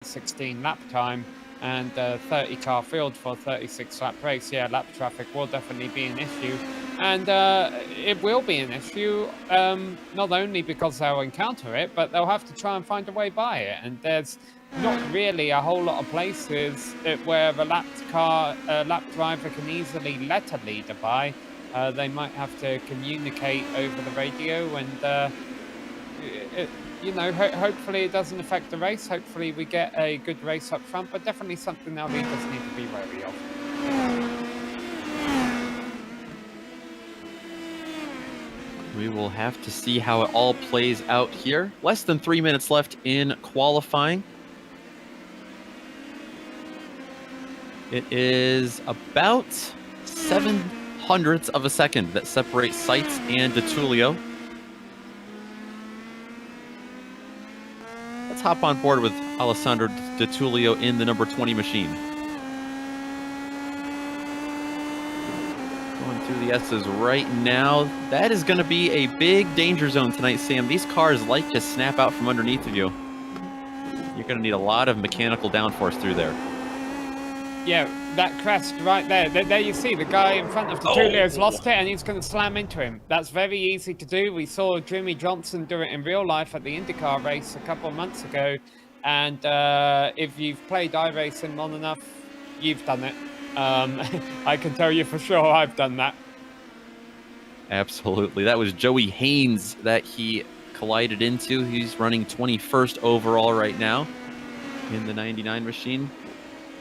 16 lap time and 30 car field for a 36 lap race. Yeah, lap traffic will definitely be an issue, and it will be an issue not only because they'll encounter it, but they'll have to try and find a way by it, and there's not really a whole lot of places where the lap driver can easily let a leader by. They might have to communicate over the radio, and you know, hopefully it doesn't affect the race. Hopefully we get a good race up front, but definitely something our leaders need to be wary of. We will have to see how it all plays out here. Less than 3 minutes left in qualifying. It is about 0.07 of a second that separates Seitz and DeTullio. Let's hop on board with Alessandro DeTullio in the number 20 machine. Going through the S's right now. That is going to be a big danger zone tonight, Sam. These cars like to snap out from underneath of you. You're going to need a lot of mechanical downforce through there. Yeah, that crest right there. There you see the guy in front of DeTullio's lost it, and he's going to slam into him. That's very easy to do. We saw Jimmy Johnson do it in real life at the IndyCar race a couple of months ago. And if you've played iRacing long enough, you've done it. I can tell you for sure I've done that. Absolutely. That was Joey Haynes that he collided into. He's running 21st overall right now in the 99 machine.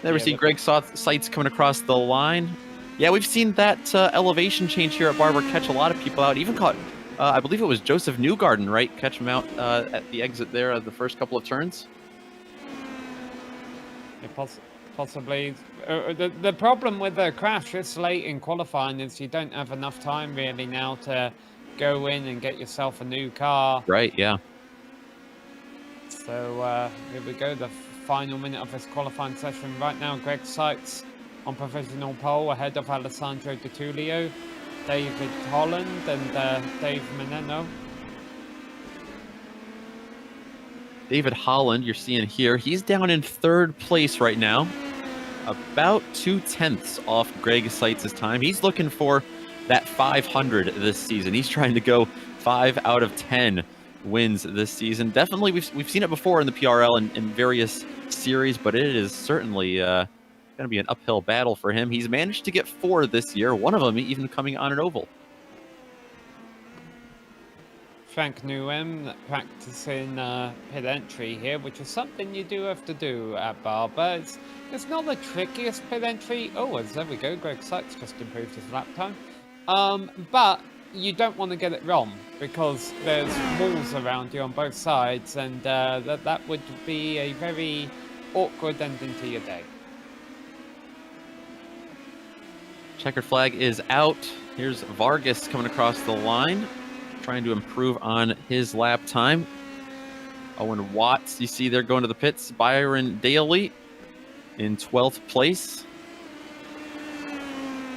Never seen Greg Seitz coming across the line. Yeah, we've seen that elevation change here at Barber catch a lot of people out. Even caught, I believe it was Joseph Newgarden, right? Catch him out at the exit there of the first couple of turns. Yeah, possibly. The problem with the crash this late in qualifying is you don't have enough time really now to go in and get yourself a new car. Right, yeah. So here we go, the final minute of this qualifying session. Right now, Greg Seitz on provisional pole ahead of Alessandro DeTullio, David Holland, and Dave Menino. David Holland, you're seeing here, he's down in 3rd place right now, about 0.2 off Greg Seitz's time. He's looking for that 500 this season. He's trying to go 5 out of 10 wins this season. Definitely, we've seen it before in the PRL and in various series, but it is certainly going to be an uphill battle for him. He's managed to get 4 this year, one of them even coming on an oval. Frank Nguyen practicing pit entry here, which is something you do have to do at Barber. It's not the trickiest pit entry. Oh, there we go. Greg Seitz just improved his lap time. But you don't want to get it wrong because there's walls around you on both sides, and that would be a very awkward ending to your day. Checkered flag is out. Here's Vargas coming across the line, trying to improve on his lap time. Owen Watts, you see there going to the pits. Byron Daly in 12th place.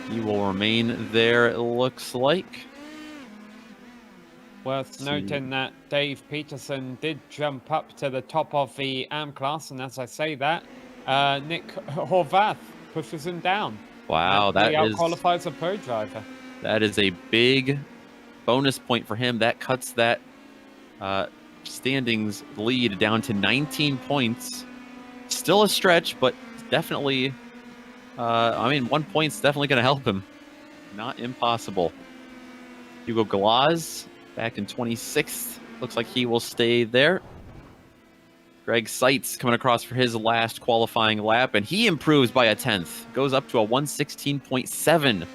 He will remain there, it looks like. Worth noting that Dave Peterson did jump up to the top of the AM class, and as I say that, Nick Horvath pushes him down. Wow, that is... qualifies a pro driver. That is a big bonus point for him. That cuts that standings lead down to 19 points. Still a stretch, but definitely, I mean, 1 point's definitely going to help him. Not impossible. Hugo Glaz back in 26th. Looks like he will stay there. Greg Seitz coming across for his last qualifying lap, and he improves by a 10th. Goes up to a 1:16.7.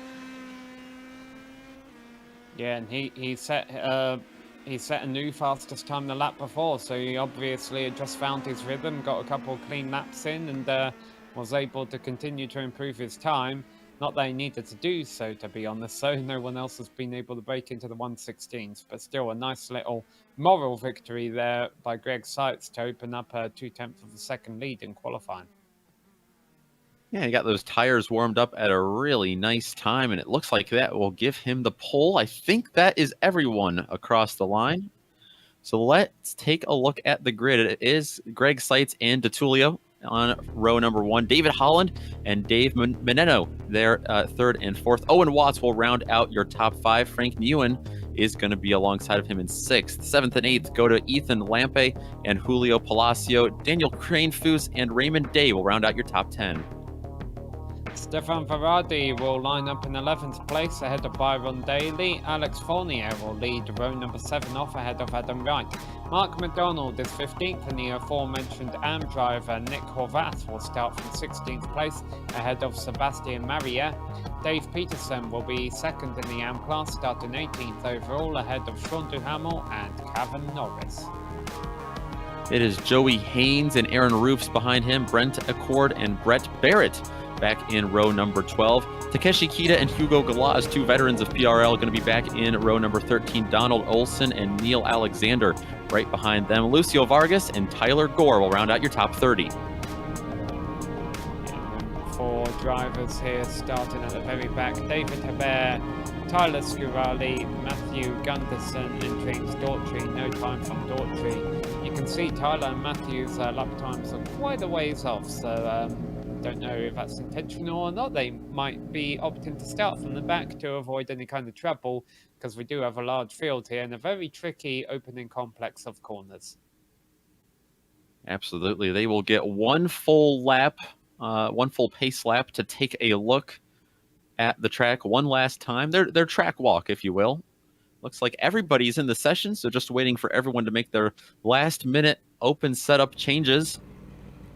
Yeah, and he set a new fastest time the lap before, so he obviously had just found his rhythm, got a couple of clean laps in, and was able to continue to improve his time. Not that he needed to do so, to be honest, so no one else has been able to break into the 1:16s, but still a nice little moral victory there by Greg Seitz to open up a 0.2 of a second lead in qualifying. Yeah, he got those tires warmed up at a really nice time, and it looks like that will give him the pole. I think that is everyone across the line. So let's take a look at the grid. It is Greg Seitz and DeTulio on row number 1. David Holland and Dave Meneno, they're 3rd and 4th. Owen Watts will round out your top 5. Frank Newen is going to be alongside of him in 6th. 7th and 8th go to Ethan Lampe and Julio Palacio. Daniel Cranefoos and Raymond Day will round out your top 10. Stefan Varadi will line up in 11th place ahead of Byron Daly. Alex Fournier will lead row number 7 off ahead of Adam Wright. Mark McDonald is 15th, and the aforementioned AM driver Nick Horvath will start from 16th place ahead of Sebastian Maria. Dave Peterson will be 2nd in the AM class, starting 18th overall ahead of Sean Duhamel and Kevin Norris. It is Joey Haynes and Aaron Roofs behind him, Brent Accord and Brett Barrett back in row number 12. Takeshi Kita and Hugo Galaz, 2 veterans of PRL, going to be back in row number 13. Donald Olson and Neil Alexander right behind them. Lucio Vargas and Tyler Gore will round out your top 30. 4 drivers here starting at the very back. David Hebert, Tyler Scurali, Matthew Gunderson and James Daughtry. No time from Daughtry. You can see Tyler and Matthew's lap times are quite a ways off, so don't know if that's intentional or not. They might be opting to start from the back to avoid any kind of trouble, because we do have a large field here and a very tricky opening complex of corners. Absolutely. They will get one full lap, one full pace lap to take a look at the track one last time. Their track walk, if you will. Looks like everybody's in the session, so just waiting for everyone to make their last minute open setup changes.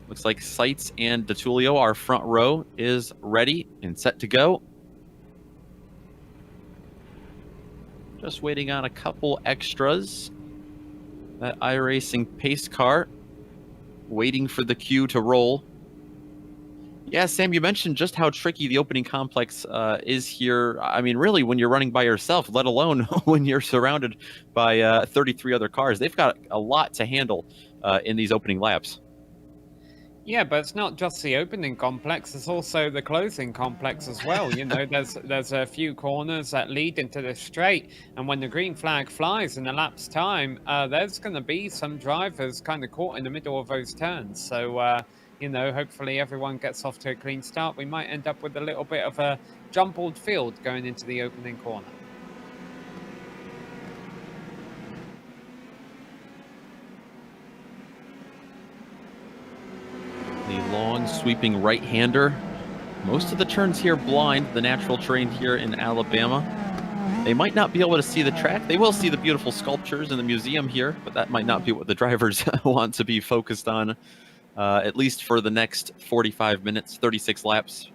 Looks like Seitz and DeTulio, our front row, is ready and set to go. Just waiting on a couple extras. That iRacing pace car, waiting for the cue to roll. Yeah, Sam, you mentioned just how tricky the opening complex is here. I mean, really, when you're running by yourself, let alone when you're surrounded by 33 other cars. They've got a lot to handle in these opening laps. Yeah, but it's not just the opening complex, it's also the closing complex as well. You know, there's a few corners that lead into the straight, and when the green flag flies in a lap's time, there's going to be some drivers kind of caught in the middle of those turns. So, you know, hopefully everyone gets off to a clean start. We might end up with a little bit of a jumbled field going into the opening corner. The long sweeping right-hander. Most of the turns here blind, the natural terrain here in Alabama. They might not be able to see the track. They will see the beautiful sculptures in the museum here, but that might not be what the drivers want to be focused on, at least for the next 45 minutes, 36 laps.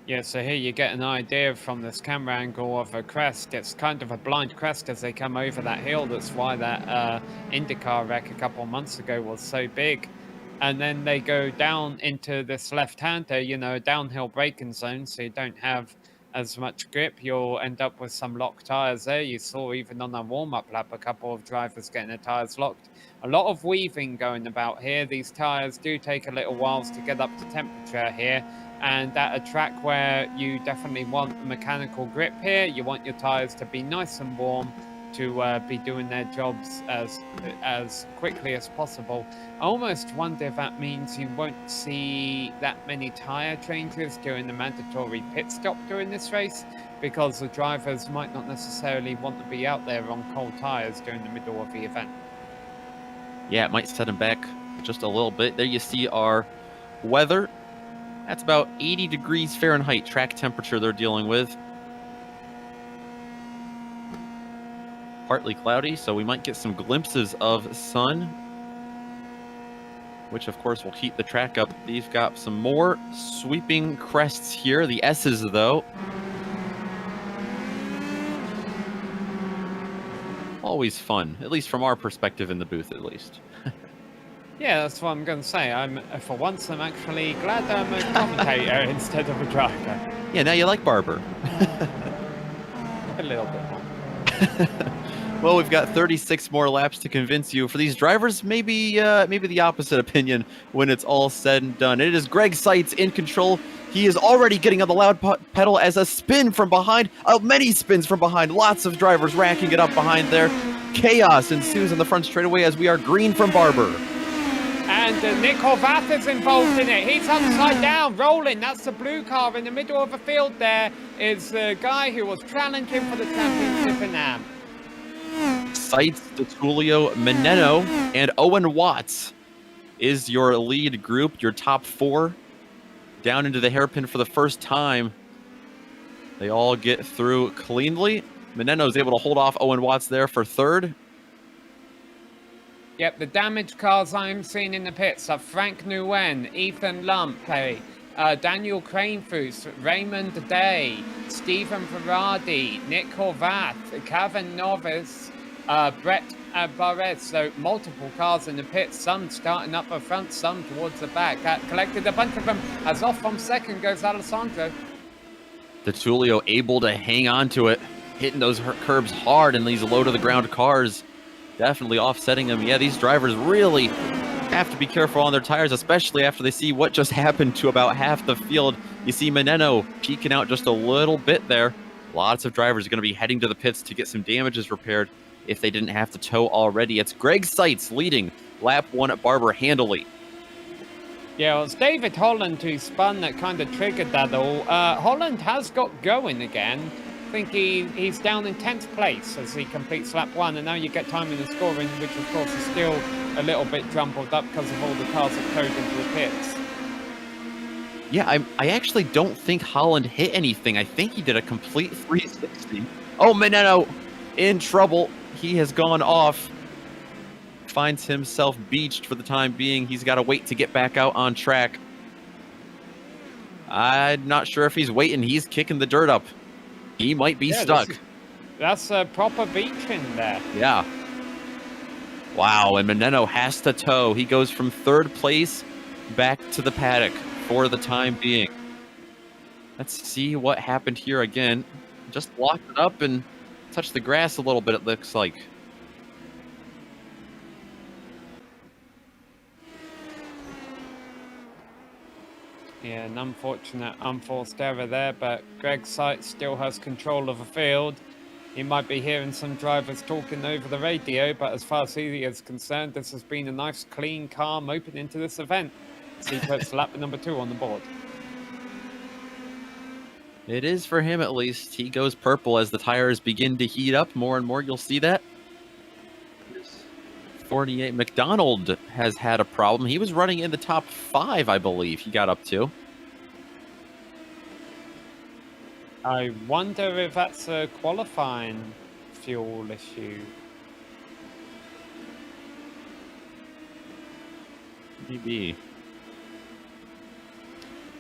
Yeah, so here you get an idea from this camera angle of a crest. It's kind of a blind crest as they come over that hill. That's why that IndyCar wreck a couple of months ago was so big. And then they go down into this left-hander, you know, downhill braking zone, so you don't have as much grip. You'll end up with some locked tires there. You saw even on our warm-up lap a couple of drivers getting their tires locked. A lot of weaving going about here. These tires do take a little while to get up to temperature here. And at a track where you definitely want mechanical grip here, you want your tires to be nice and warm to be doing their jobs as quickly as possible. I almost wonder if that means you won't see that many tire changes during the mandatory pit stop during this race, because the drivers might not necessarily want to be out there on cold tires during the middle of the event. Yeah, it might set them back just a little bit. There you see our weather. That's about 80 degrees Fahrenheit track temperature they're dealing with. Partly cloudy, so we might get some glimpses of sun, which of course will heat the track up. They've got some more sweeping crests here. The S's, though, always fun, at least from our perspective in the booth, at least. Yeah, that's what I'm going to say. For once, I'm actually glad I'm a commentator instead of a driver. Yeah, now you like Barber. A little bit more. Well, we've got 36 more laps to convince you. For these drivers, maybe the opposite opinion when it's all said and done. It is Greg Seitz in control. He is already getting on the loud pedal as a spin from behind. Many spins from behind. Lots of drivers racking it up behind there. chaos ensues on the front straightaway as we are green from Barber. And Nick Horvath is involved in it. He's upside down, rolling. That's the blue car in the middle of the field. There is the guy who was challenging for the championship in AM. Seitz, DeTulio, Meneno, and Owen Watts is your lead group, your top 4. Down into the hairpin for the first time. They all get through cleanly. Meneno is able to hold off Owen Watts there for 3rd. Yep, the damaged cars I'm seeing in the pits are Frank Nguyen, Ethan Lump, Daniel Cranefuss, Raymond Day, Stephen Verardi, Nick Horvath, Kevin Novice, Brett Barres. So multiple cars in the pits, some starting up the front, some towards the back. Collected a bunch of them as off from 2nd goes Alessandro. DeTulio able to hang on to it, hitting those curbs hard in these low-to-the-ground cars. Definitely offsetting them. Yeah, these drivers really have to be careful on their tires, especially after they see what just happened to about half the field. You see Meneno peeking out just a little bit there. Lots of drivers are going to be heading to the pits to get some damages repaired if they didn't have to tow already. It's Greg Seitz leading lap 1 at Barber handily. Yeah, well, it's David Holland who spun that kind of triggered that all. Holland has got going again. I think he's down in 10th place as he completes lap 1, and now you get time in the scoring, which of course is still a little bit jumbled up because of all the cars that towed into the pits. Yeah, I actually don't think Holland hit anything. I think he did a complete 360. Oh, Meneno in trouble. He has gone off. Finds himself beached for the time being. He's got to wait to get back out on track. I'm not sure if he's waiting. He's kicking the dirt up. He might be stuck. That's a proper beach in there. Yeah. Wow, and Meneno has to tow. He goes from 3rd place back to the paddock for the time being. Let's see what happened here again. Just locked it up and touched the grass a little bit, it looks like. Yeah, an unfortunate unforced error there, but Greg Seitz still has control of the field. He might be hearing some drivers talking over the radio, but as far as he is concerned, this has been a nice, clean, calm opening to this event. So he puts lap number 2 on the board. It is for him, at least. He goes purple as the tires begin to heat up more and more. You'll see that. 48. McDonald has had a problem. He was running in the top 5, I believe. He got up to. I wonder if that's a qualifying fuel issue. Maybe.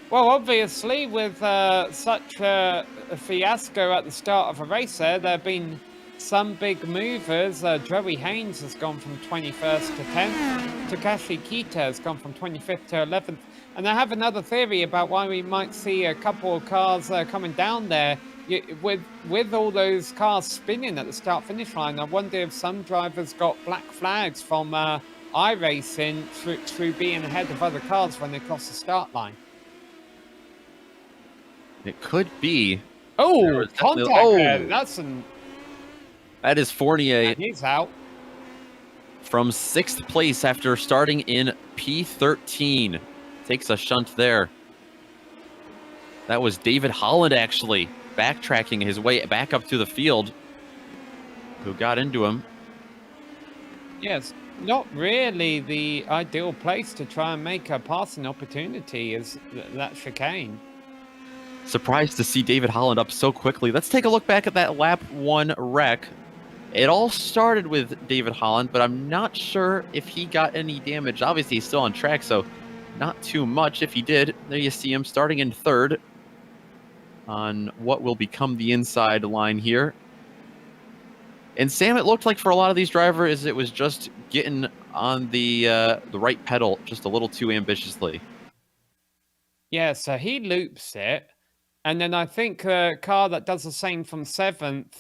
Well, obviously, with such a fiasco at the start of a race there have been some big movers. Joey Haynes has gone from 21st to 10th. Takashi Kita has gone from 25th to 11th. And I have another theory about why we might see a couple of cars coming down there. With all those cars spinning at the start-finish line, I wonder if some drivers got black flags from iRacing through being ahead of other cars when they cross the start line. It could be. Oh, contact there. That's that is Fournier. And he's out. From 6th place after starting in P13. Takes a shunt there. That was David Holland, actually, backtracking his way back up to the field, who got into him. Yes, not really the ideal place to try and make a passing opportunity is that chicane. Surprised to see David Holland up so quickly. Let's take a look back at that lap 1 wreck. It all started with David Holland, but I'm not sure if he got any damage. Obviously, he's still on track, so not too much. If he did, there you see him starting in 3rd on what will become the inside line here. And Sam, it looked like for a lot of these drivers, it was just getting on the right pedal just a little too ambitiously. Yeah, so he loops it, and then I think a car that does the same from 7th,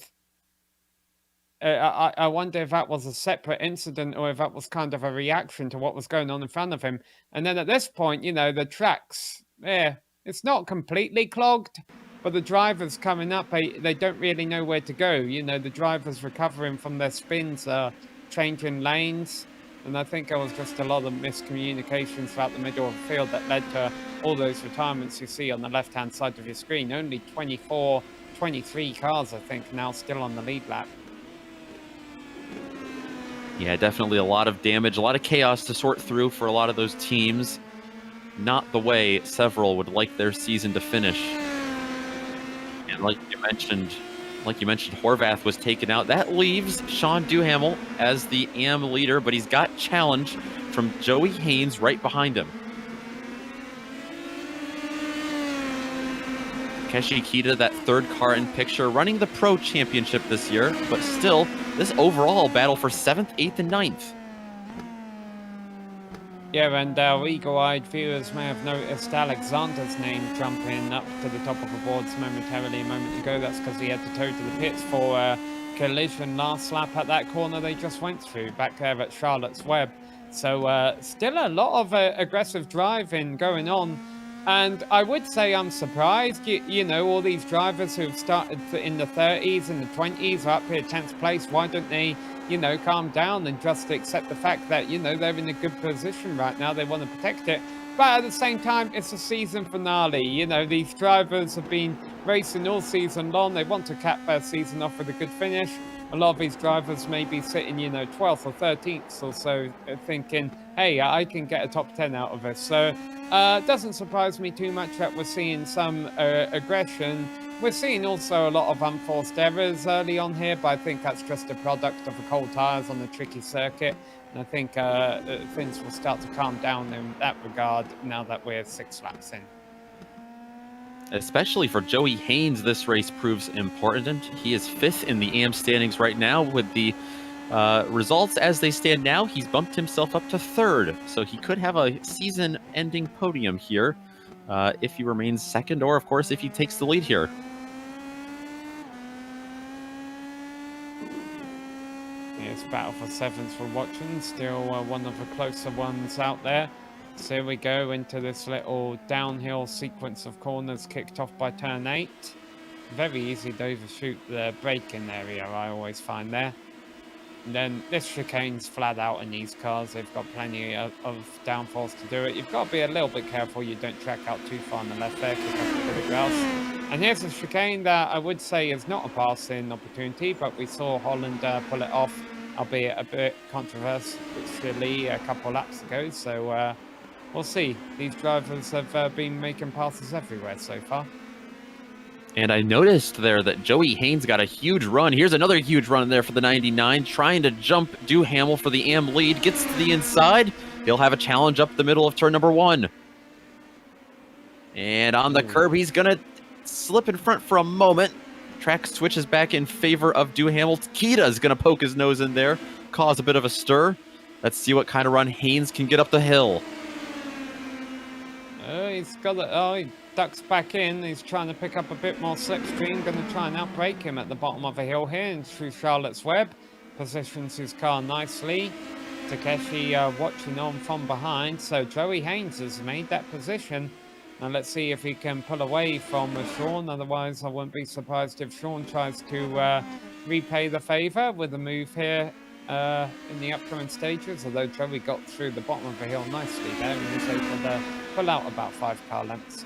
I wonder if that was a separate incident or if that was kind of a reaction to what was going on in front of him. And then at this point, you know, the tracks, yeah, it's not completely clogged, but the drivers coming up, they don't really know where to go. You know, the drivers recovering from their spins are changing lanes. And I think there was just a lot of miscommunication throughout the middle of the field that led to all those retirements you see on the left-hand side of your screen. Only 24, 23 cars, I think, now still on the lead lap. Yeah, definitely a lot of damage, a lot of chaos to sort through for a lot of those teams. Not the way several would like their season to finish. And like you mentioned, Horvath was taken out. That leaves Sean Duhamel as the AM leader, but he's got challenge from Joey Haynes right behind him. Takeshi Kita, that third car in picture, running the Pro Championship this year, but still, this overall battle for 7th, 8th, and 9th. Yeah, and our eagle-eyed viewers may have noticed Alexander's name jumping up to the top of the boards momentarily a moment ago. That's because he had to tow to the pits for a collision last lap at that corner they just went through, back there at Charlotte's Web. So still a lot of aggressive driving going on. And I would say I'm surprised, you know, all these drivers who've started in the 30s and the 20s are up here 10th place. Why don't they, you know, calm down and just accept the fact that, you know, they're in a good position right now. They want to protect it. But at the same time, it's a season finale. You know, these drivers have been racing all season long. They want to cap their season off with a good finish. A lot of these drivers may be sitting, you know, 12th or 13th or so, thinking, hey, I can get a top 10 out of this. So it doesn't surprise me too much that we're seeing some aggression. We're seeing also a lot of unforced errors early on here, but I think that's just a product of the cold tyres on the tricky circuit. And I think things will start to calm down in that regard now that we're 6 laps in. Especially for Joey Haynes, this race proves important. He is 5th in the AM standings right now. With the results as they stand now, he's bumped himself up to 3rd. So he could have a season-ending podium here if he remains 2nd, or, of course, if he takes the lead here. It's battle for 7th we're watching. Still one of the closer ones out there. So here we go into this little downhill sequence of corners kicked off by turn 8. Very easy to overshoot the braking area, I always find there. And then this chicane's flat out in these cars. They've got plenty of downforce to do it. You've got to be a little bit careful you don't track out too far on the left there, kick up a bit of grass. And here's a chicane that I would say is not a passing opportunity, but we saw Holland pull it off, albeit a bit controversially a couple laps ago. So we'll see. These drivers have been making passes everywhere so far. And I noticed there that Joey Haynes got a huge run. Here's another huge run there for the 99, trying to jump Duhamel for the AM lead. Gets to the inside. He'll have a challenge up the middle of turn number 1. And on the curb, he's going to slip in front for a moment. Track switches back in favor of Duhamel. Kita's going to poke his nose in there, cause a bit of a stir. Let's see what kind of run Haynes can get up the hill. He's got it. Oh, he ducks back in. He's trying to pick up a bit more slipstream. Going to try and outbrake him at the bottom of a hill here and through Charlotte's Web. Positions his car nicely. Takeshi watching on from behind. So Joey Haynes has made that position. Now let's see if he can pull away from Sean. Otherwise, I wouldn't be surprised if Sean tries to repay the favour with a move here in the upcoming stages. Although Joey got through the bottom of the hill nicely there and was able to pull out about 5 car lengths.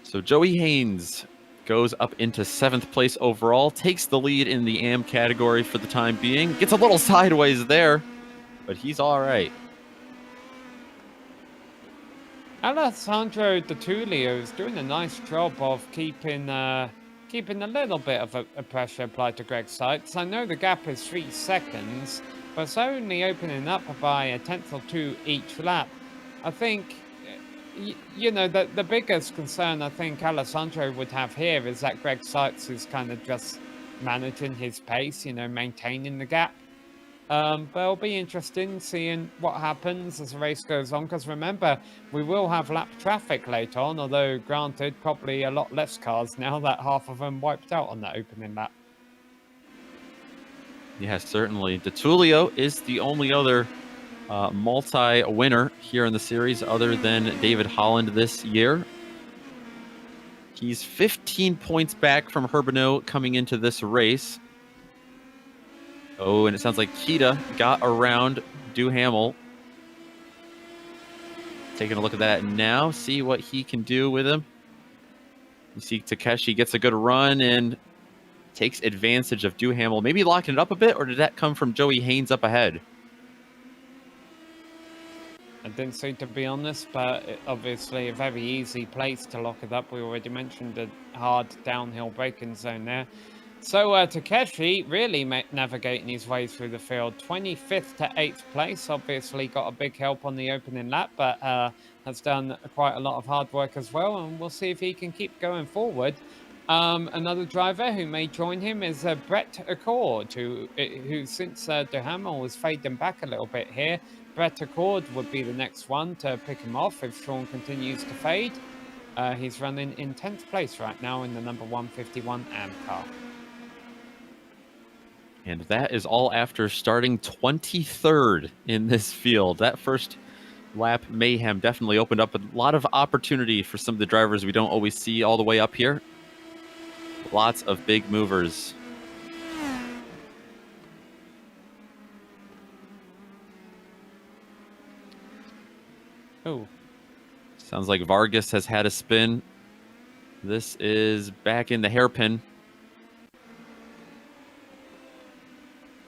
So Joey Haynes goes up into 7th place overall, takes the lead in the AM category for the time being. Gets a little sideways there, but he's all right. Alessandro Di Tullio is doing a nice job of keeping a little bit of a pressure applied to Greg Seitz. I know the gap is 3 seconds, but it's only opening up by a tenth or 2 each lap. I think, you know, the biggest concern I think Alessandro would have here is that Greg Seitz is kind of just managing his pace, you know, maintaining the gap. But it'll be interesting seeing what happens as the race goes on, because remember, we will have lap traffic later on, although granted, probably a lot less cars now that half of them wiped out on that opening lap. Yes, certainly. Di Tullio is the only other multi-winner here in the series other than David Holland this year. He's 15 points back from Herbino coming into this race. Oh, and it sounds like Kita got around Duhamel. Taking a look at that now, see what he can do with him. You see Takeshi gets a good run and takes advantage of Duhamel. Maybe locking it up a bit, or did that come from Joey Haynes up ahead? It didn't seem to be on this, but obviously a very easy place to lock it up. We already mentioned the hard downhill braking zone there. So Takeshi really navigating his way through the field. 25th to 8th place. Obviously got a big help on the opening lap, but has done quite a lot of hard work as well. And we'll see if he can keep going forward. Another driver who may join him is Brett Accord, who since Duhamel was fading back a little bit here, Brett Accord would be the next one to pick him off if Sean continues to fade. He's running in 10th place right now in the number 151 AM car. And that is all after starting 23rd in this field. That first lap mayhem definitely opened up a lot of opportunity for some of the drivers we don't always see all the way up here. Lots of big movers. Oh. Sounds like Vargas has had a spin. This is back in the hairpin.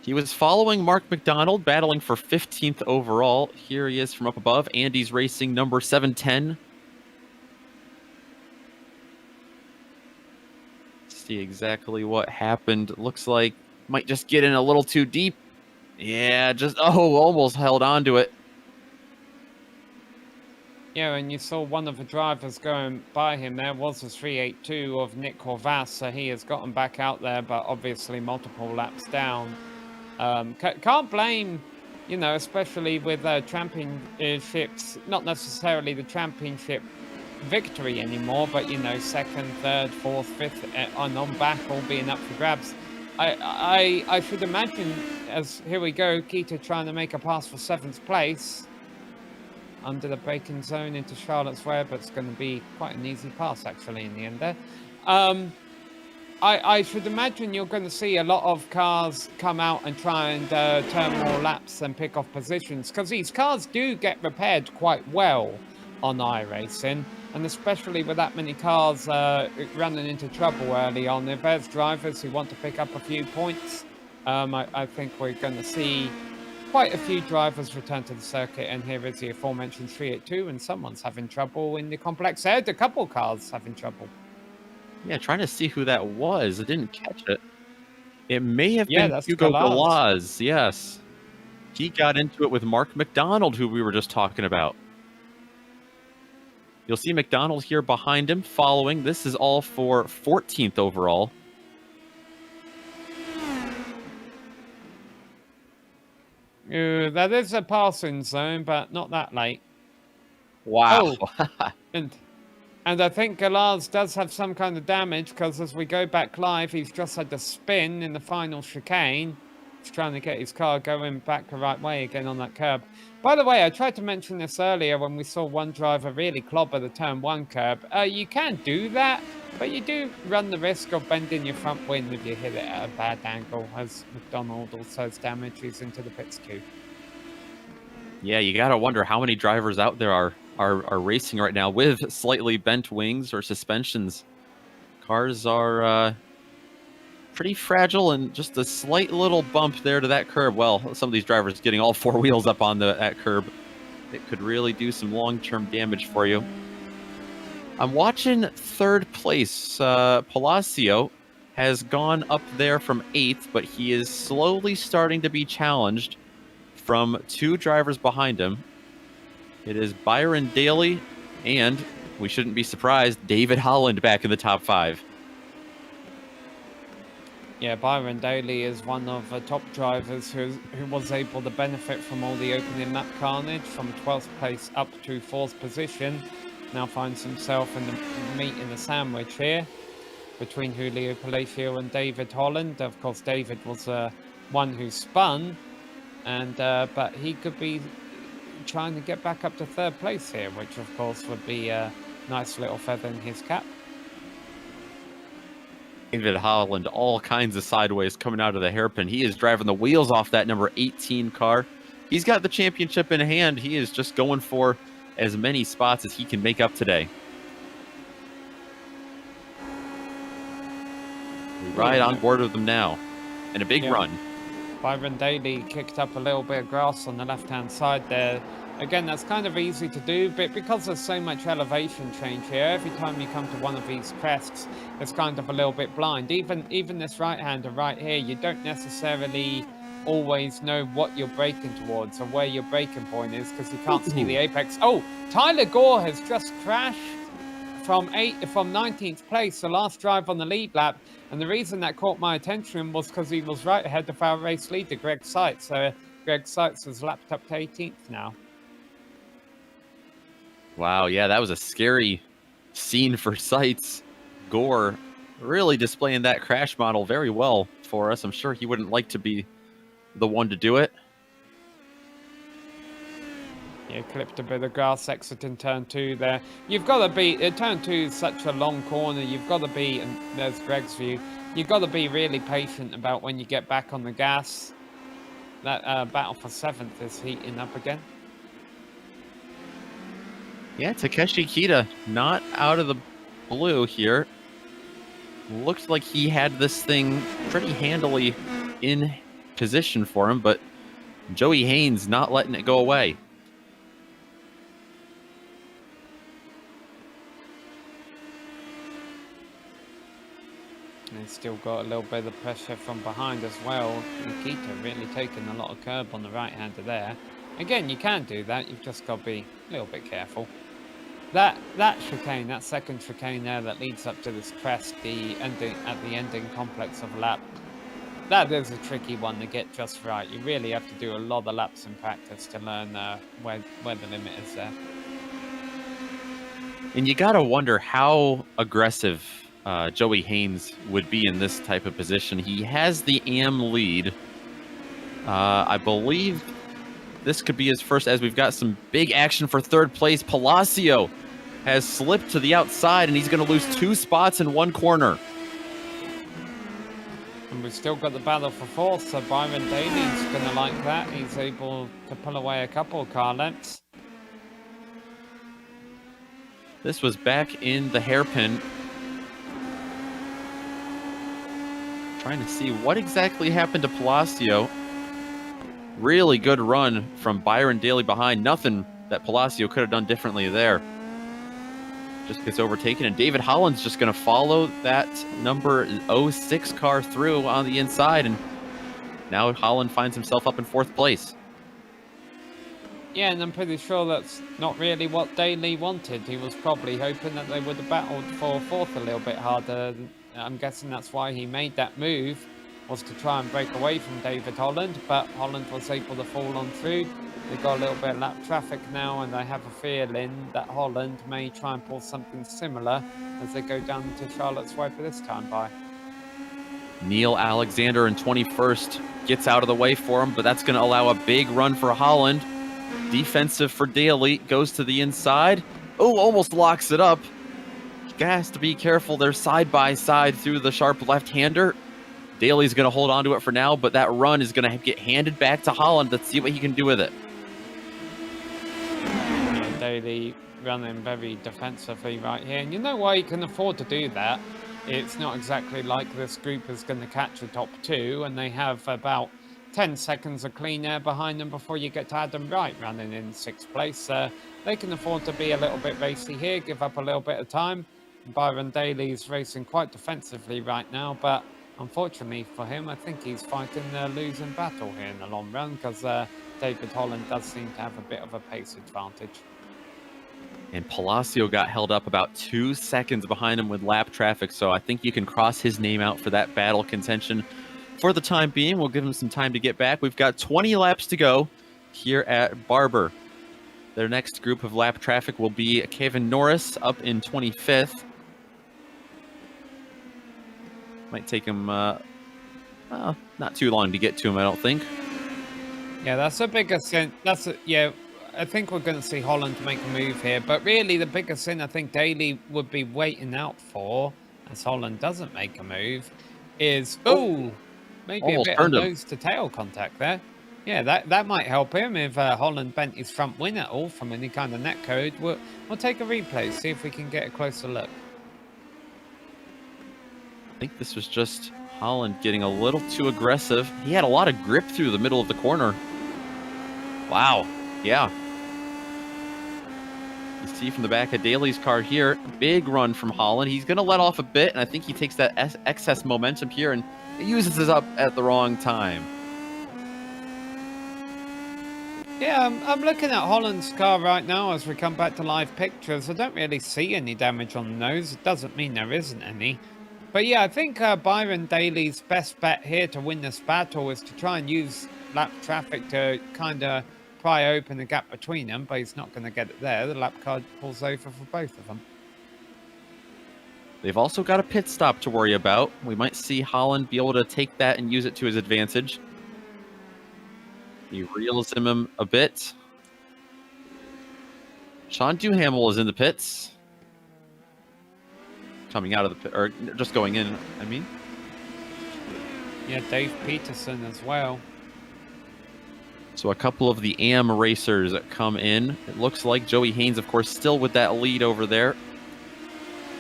He was following Mark McDonald, battling for 15th overall. Here he is from up above. Andy's racing number 710. See exactly what happened. Looks like might just get in a little too deep. Yeah, just, almost held on to it. Yeah, and you saw one of the drivers going by him there was the 382 of Nick Horvath, so he has gotten back out there, but obviously multiple laps down. Can't blame, you know, especially with championships, not necessarily the championship victory anymore, but, you know, second, third, fourth, fifth, and on back all being up for grabs. I should imagine, as here we go, Kita trying to make a pass for 7th place under the braking zone into Charlotte's Web, but it's going to be quite an easy pass actually in the end there. I should imagine you're going to see a lot of cars come out and try and turn more laps and pick off positions, because these cars do get repaired quite well on iRacing, and especially with that many cars running into trouble early on. If there's drivers who want to pick up a few points, I think we're going to see quite a few drivers return to the circuit, and here is the aforementioned 382, and someone's having trouble in the complex. There's a couple cars having trouble. Yeah, trying to see who that was. I didn't catch it. It may have been that's Hugo Galaz. Galaz. Yes. He got into it with Mark McDonald, who we were just talking about. You'll see McDonald here behind him, following. This is all for 14th overall. That is a passing zone, but not that late. Wow. Oh, and I think Galaz does have some kind of damage, because as we go back live, he's just had to spin in the final chicane. He's trying to get his car going back the right way again on that curb. By the way, I tried to mention this earlier when we saw one driver really clobber the turn 1 curb. You can do that, but you do run the risk of bending your front wing if you hit it at a bad angle, as McDonald also has damages into the pits queue. Yeah, you got to wonder how many drivers out there are racing right now with slightly bent wings or suspensions. Cars are pretty fragile, and just a slight little bump there to that curb. Well, some of these drivers getting all 4 wheels up on that curb, it could really do some long-term damage for you. I'm watching 3rd place. Palacio has gone up there from 8th, but he is slowly starting to be challenged from 2 drivers behind him. It is Byron Daly, and we shouldn't be surprised, David Holland back in the top 5. Yeah, Byron Daly is one of the top drivers who was able to benefit from all the opening lap carnage, from 12th place up to 4th position. Now finds himself in the meat in the sandwich here between Julio Palacio and David Holland. Of course, David was one who spun, and but he could be trying to get back up to 3rd place here, which of course would be a nice little feather in his cap. David Holland, all kinds of sideways coming out of the hairpin. He is driving the wheels off that number 18 car. He's got the championship in hand. He is just going for as many spots as he can make up today. We ride on board with them now. And a big run. Byron Daly kicked up a little bit of grass on the left-hand side there. Again, that's kind of easy to do, but because there's so much elevation change here, every time you come to one of these crests, it's kind of a little bit blind. Even this right-hander right here, you don't necessarily always know what you're braking towards or where your braking point is because you can't see the apex. Oh, Tyler Gore has just crashed from 19th place, the last drive on the lead lap. And the reason that caught my attention was because he was right ahead of our race leader, Greg Seitz. So Greg Seitz has lapped up to 18th now. Wow, yeah, that was a scary scene for Seitz. Gore really displaying that crash model very well for us. I'm sure he wouldn't like to be the one to do it. Yeah, clipped a bit of grass exit in turn 2 there. You've got to be, turn 2 is such a long corner, you've got to be, and there's Greg's view, you've got to be really patient about when you get back on the gas. That battle for 7th is heating up again. Yeah, Takeshi Kita not out of the blue here. Looks like he had this thing pretty handily in position for him, but Joey Haynes not letting it go away. And he's still got a little bit of pressure from behind as well. Nikita really taking a lot of curb on the right-hander there. Again, you can do that. You've just got to be a little bit careful. That chicane, that second chicane there that leads up to this crest, the ending at the ending complex of a lap, that is a tricky one to get just right. You really have to do a lot of laps in practice to learn where the limit is there. And you got to wonder how aggressive Joey Haynes would be in this type of position. He has the AM lead. I believe this could be his first, as we've got some big action for 3rd place. Palacio has slipped to the outside, and he's going to lose 2 spots in one corner. And we've still got the battle for 4th, so Byron Daly's going to like that. He's able to pull away a couple of car lengths. This was back in the hairpin. Trying to see what exactly happened to Palacio. Really good run from Byron Daly behind. Nothing that Palacio could have done differently there. Just gets overtaken, and David Holland's just going to follow that number 06 car through on the inside, and now Holland finds himself up in 4th place. Yeah, and I'm pretty sure that's not really what Daly wanted. He was probably hoping that they would have battled for 4th a little bit harder. I'm guessing that's why he made that move, was to try and break away from David Holland, but Holland was able to fall on through. They've got a little bit of lap traffic now, and I have a feeling that Holland may try and pull something similar as they go down to Charlotte's Way for this time by. Neil Alexander in 21st gets out of the way for him, but that's going to allow a big run for Holland. Defensive for Daly, goes to the inside. Oh, almost locks it up. He has to be careful. They're side by side through the sharp left-hander. Daly's going to hold on to it for now, but that run is going to get handed back to Holland. Let's see what he can do with it. Yeah, Daly running very defensively right here. And you know why he can afford to do that? It's not exactly like this group is going to catch a top 2, and they have about 10 seconds of clean air behind them before you get to Adam Wright running in 6th place. They can afford to be a little bit racy here, give up a little bit of time. Byron Daly's racing quite defensively right now, but unfortunately for him, I think he's fighting a losing battle here in the long run, because David Holland does seem to have a bit of a pace advantage. And Palacio got held up about 2 seconds behind him with lap traffic, so I think you can cross his name out for that battle contention. For the time being, we'll give him some time to get back. We've got 20 laps to go here at Barber. Their next group of lap traffic will be Kevin Norris up in 25th. Might take him not too long to get to him, I don't think. Yeah, that's a big ascent. Yeah, I think we're going to see Holland make a move here. But really, the biggest thing I think Daly would be waiting out for, as Holland doesn't make a move, is maybe a Almost bit of turned him. nose to tail contact there. Yeah, that might help him if Holland bent his front wing at all from any kind of netcode. We'll take a replay, see if we can get a closer look. I think this was just Holland getting a little too aggressive. He had a lot of grip through the middle of the corner. Wow. Yeah. You see from the back of Daly's car here, big run from Holland. He's going to let off a bit, and I think he takes that excess momentum here and uses it up at the wrong time. Yeah, I'm looking at Holland's car right now as we come back to live pictures. I don't really see any damage on the nose. It doesn't mean there isn't any. But yeah, I think Byron Daly's best bet here to win this battle is to try and use lap traffic to kind of pry open the gap between them, but he's not going to get it there. The lap car pulls over for both of them. They've also got a pit stop to worry about. We might see Holland be able to take that and use it to his advantage. He reels him a bit. Sean Duhamel is in the pits. Coming out of the pit, or just going in, I mean. Yeah, Dave Peterson as well. So a couple of the AM racers come in. It looks like Joey Haynes, of course, still with that lead over there.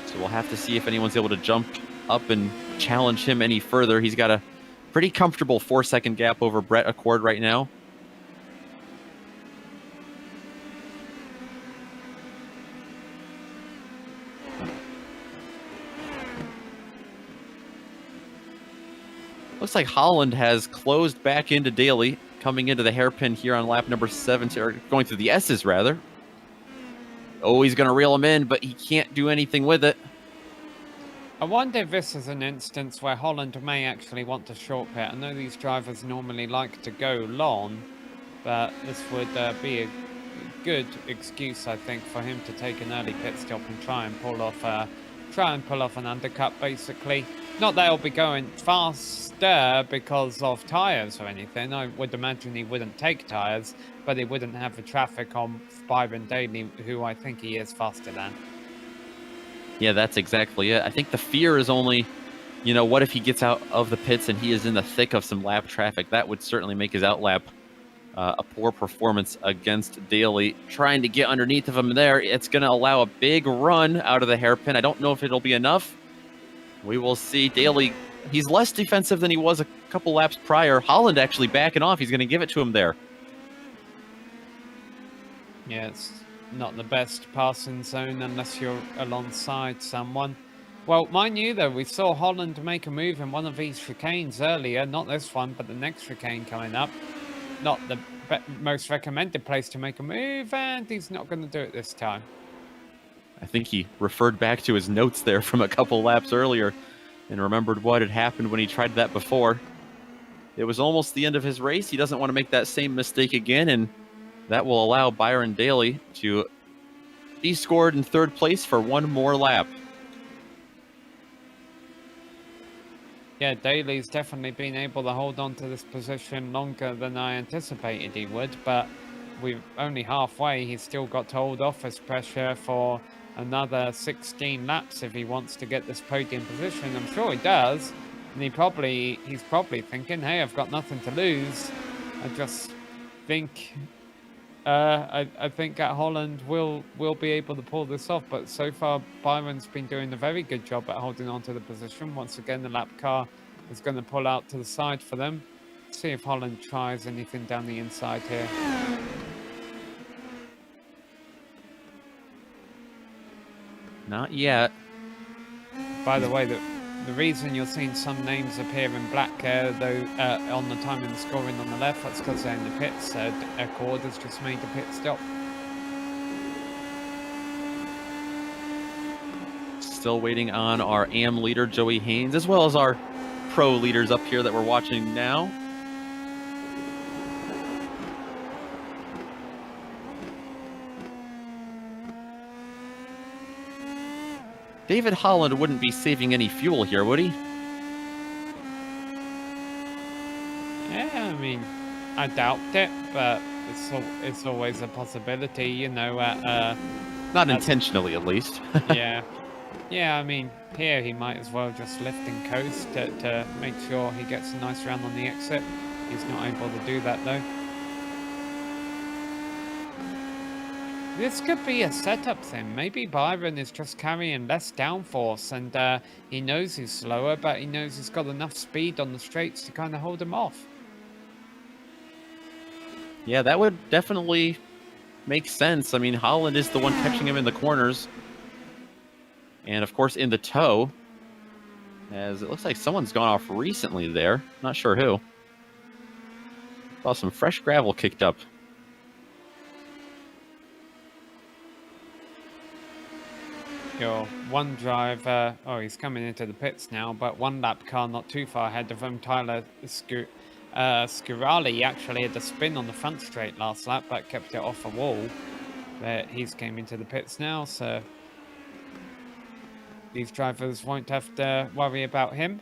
So we'll have to see if anyone's able to jump up and challenge him any further. He's got a pretty comfortable 4-second gap over Brett Accord right now. Looks like Holland has closed back into Daly, coming into the hairpin here on lap number 7, or going through the S's rather. Oh, he's going to reel him in, but he can't do anything with it. I wonder if this is an instance where Holland may actually want to short pit. I know these drivers normally like to go long, but this would be a good excuse, I think, for him to take an early pit stop and try and pull off an undercut, basically. Not that he'll be going faster because of tyres or anything. I would imagine he wouldn't take tyres, but he wouldn't have the traffic on Byron Daly, who I think he is faster than. Yeah, that's exactly it. I think the fear is only, what if he gets out of the pits and he is in the thick of some lap traffic? That would certainly make his outlap a poor performance against Daly. Trying to get underneath of him there. It's going to allow a big run out of the hairpin. I don't know if it'll be enough. We will see. Daly, he's less defensive than he was a couple laps prior. Holland actually backing off. He's going to give it to him there. Yeah, it's not the best passing zone unless you're alongside someone. Well, mind you, though, we saw Holland make a move in one of these chicanes earlier. Not this one, but the next chicane coming up. Not the most recommended place to make a move, and he's not going to do it this time. I think he referred back to his notes there from a couple laps earlier and remembered what had happened when he tried that before. It was almost the end of his race. He doesn't want to make that same mistake again, and that will allow Byron Daly to be scored in third place for one more lap. Yeah, Daly's definitely been able to hold on to this position longer than I anticipated he would, but we're only halfway. He's still got to hold off his pressure for another 16 laps if he wants to get this podium position. I'm sure he does, and he's probably thinking, hey, I've got nothing to lose. I just think I think that Holland will be able to pull this off, but so far Byron's been doing a very good job at holding on to the position. Once again, the lap car is going to pull out to the side for them. Let's see if Holland tries anything down the inside here. Not yet. By the way, the reason you're seeing some names appear in black though on the time and scoring on the left, that's because they're in the pits. Accord has just made the pit stop. Still waiting on our AM leader, Joey Haynes, as well as our pro leaders up here that we're watching now. David Holland wouldn't be saving any fuel here, would he? Yeah, I mean, I doubt it, but It's always a possibility, you know. Not intentionally, at least. Yeah, yeah. I mean, here he might as well just lift and coast to make sure he gets a nice round on the exit. He's not able to do that though. This could be a setup thing. Maybe Byron is just carrying less downforce, and he knows he's slower, but he knows he's got enough speed on the straights to kind of hold him off. Yeah, that would definitely make sense. I mean, Holland is the one catching him in the corners. And, of course, in the toe, as it looks like someone's gone off recently there. Not sure who. Saw some fresh gravel kicked up. Your one driver, oh, he's coming into the pits now, but one lap car not too far ahead of him, Tyler Scurali actually had a spin on the front straight last lap, but kept it off a wall. But he's came into the pits now, so these drivers won't have to worry about him.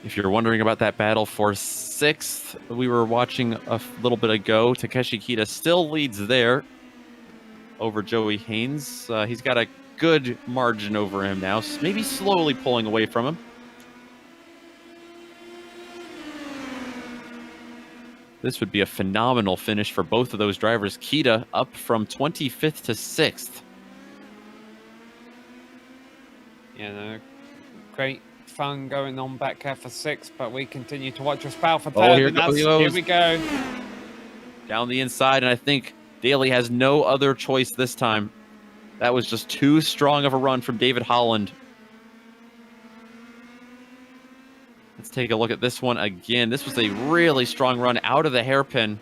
If you're wondering about that battle for 6th, we were watching a little bit ago. Takeshi Kita still leads there over Joey Haynes. He's got a good margin over him now, maybe slowly pulling away from him. This would be a phenomenal finish for both of those drivers. Kita up from 25th to 6th. You know, great fun going on back there for 6th, but we continue to watch us battle for 3rd. Here we go. Down the inside, and I think Daly has no other choice this time. That was just too strong of a run from David Holland. Let's take a look at this one again. This was a really strong run out of the hairpin.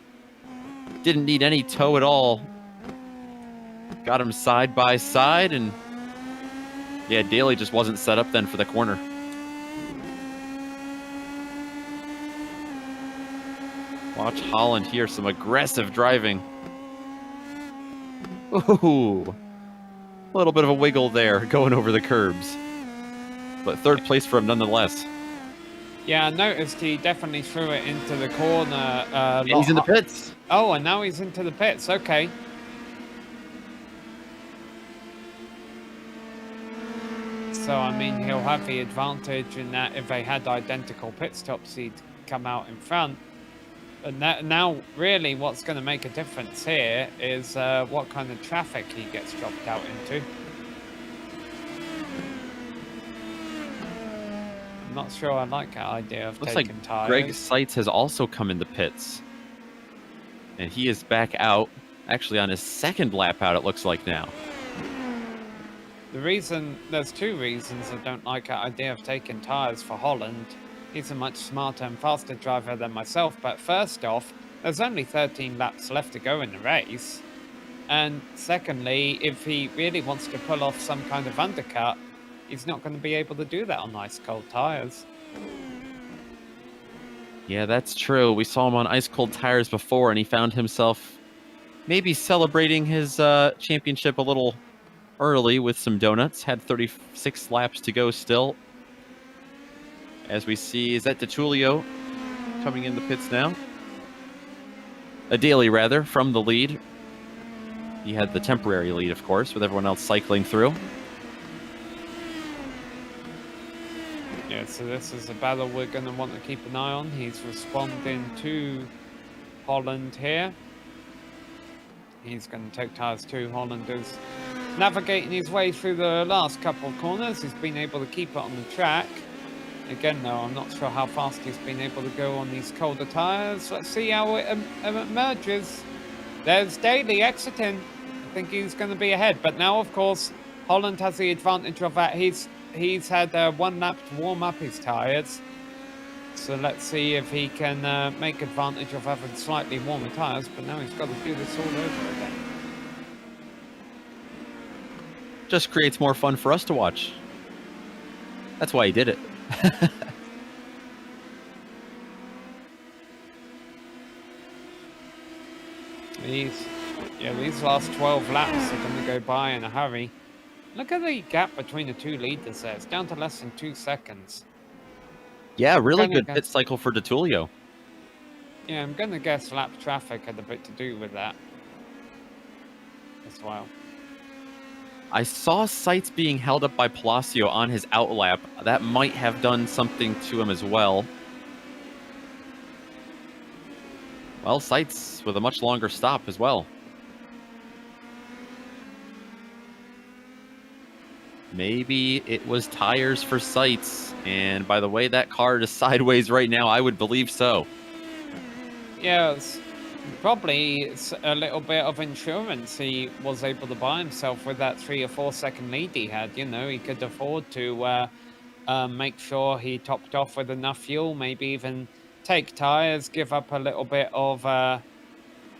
Didn't need any toe at all. Got him side by side, and yeah, Daly just wasn't set up then for the corner. Watch Holland here, some aggressive driving. Ooh, a little bit of a wiggle there, going over the curbs. But 3rd place for him nonetheless. Yeah, I noticed he definitely threw it into the corner. He's in the pits. Oh, and now he's into the pits. Okay. So, I mean, he'll have the advantage in that if they had identical pit stops, he'd come out in front. And now, really, what's going to make a difference here is what kind of traffic he gets dropped out into. I'm not sure I like that idea of taking tires. Greg Seitz has also come in the pits. And he is back out, actually on his 2nd lap out, it looks like now. There's 2 reasons I don't like that idea of taking tires for Holland. He's a much smarter and faster driver than myself, but first off, there's only 13 laps left to go in the race. And secondly, if he really wants to pull off some kind of undercut, he's not going to be able to do that on ice cold tires. Yeah, that's true. We saw him on ice cold tires before, and he found himself maybe celebrating his championship a little early with some donuts. Had 36 laps to go still. As we see, is that DeTulio coming in the pits now? Daly, rather, from the lead. He had the temporary lead, of course, with everyone else cycling through. Yeah, so this is a battle we're going to want to keep an eye on. He's responding to Holland here. He's going to take tires too. Holland is navigating his way through the last couple of corners. He's been able to keep it on the track. Again, though, I'm not sure how fast he's been able to go on these colder tires. Let's see how it emerges. There's Daly exiting. I think he's going to be ahead. But now, of course, Holland has the advantage of that. He's had 1 lap to warm up his tires. So let's see if he can make advantage of having slightly warmer tires. But now he's got to do this all over again. Just creates more fun for us to watch. That's why he did it. These last 12 laps are going to go by in a hurry. Look at the gap between the two leaders there. It's down to less than 2 seconds. Yeah, really Gonna good guess, pit cycle for DeTulio. yeah, I'm going to guess lap traffic had a bit to do with that as well. I saw sights being held up by Palacio on his outlap. That might have done something to him as well. Well, sights with a much longer stop as well. Maybe it was tires for sights. And by the way that car is sideways right now, I would believe so. Yeah, it's probably a little bit of insurance he was able to buy himself with that 3 or 4 second lead he had. You know, he could afford to make sure he topped off with enough fuel, maybe even take tires, give up a little bit of,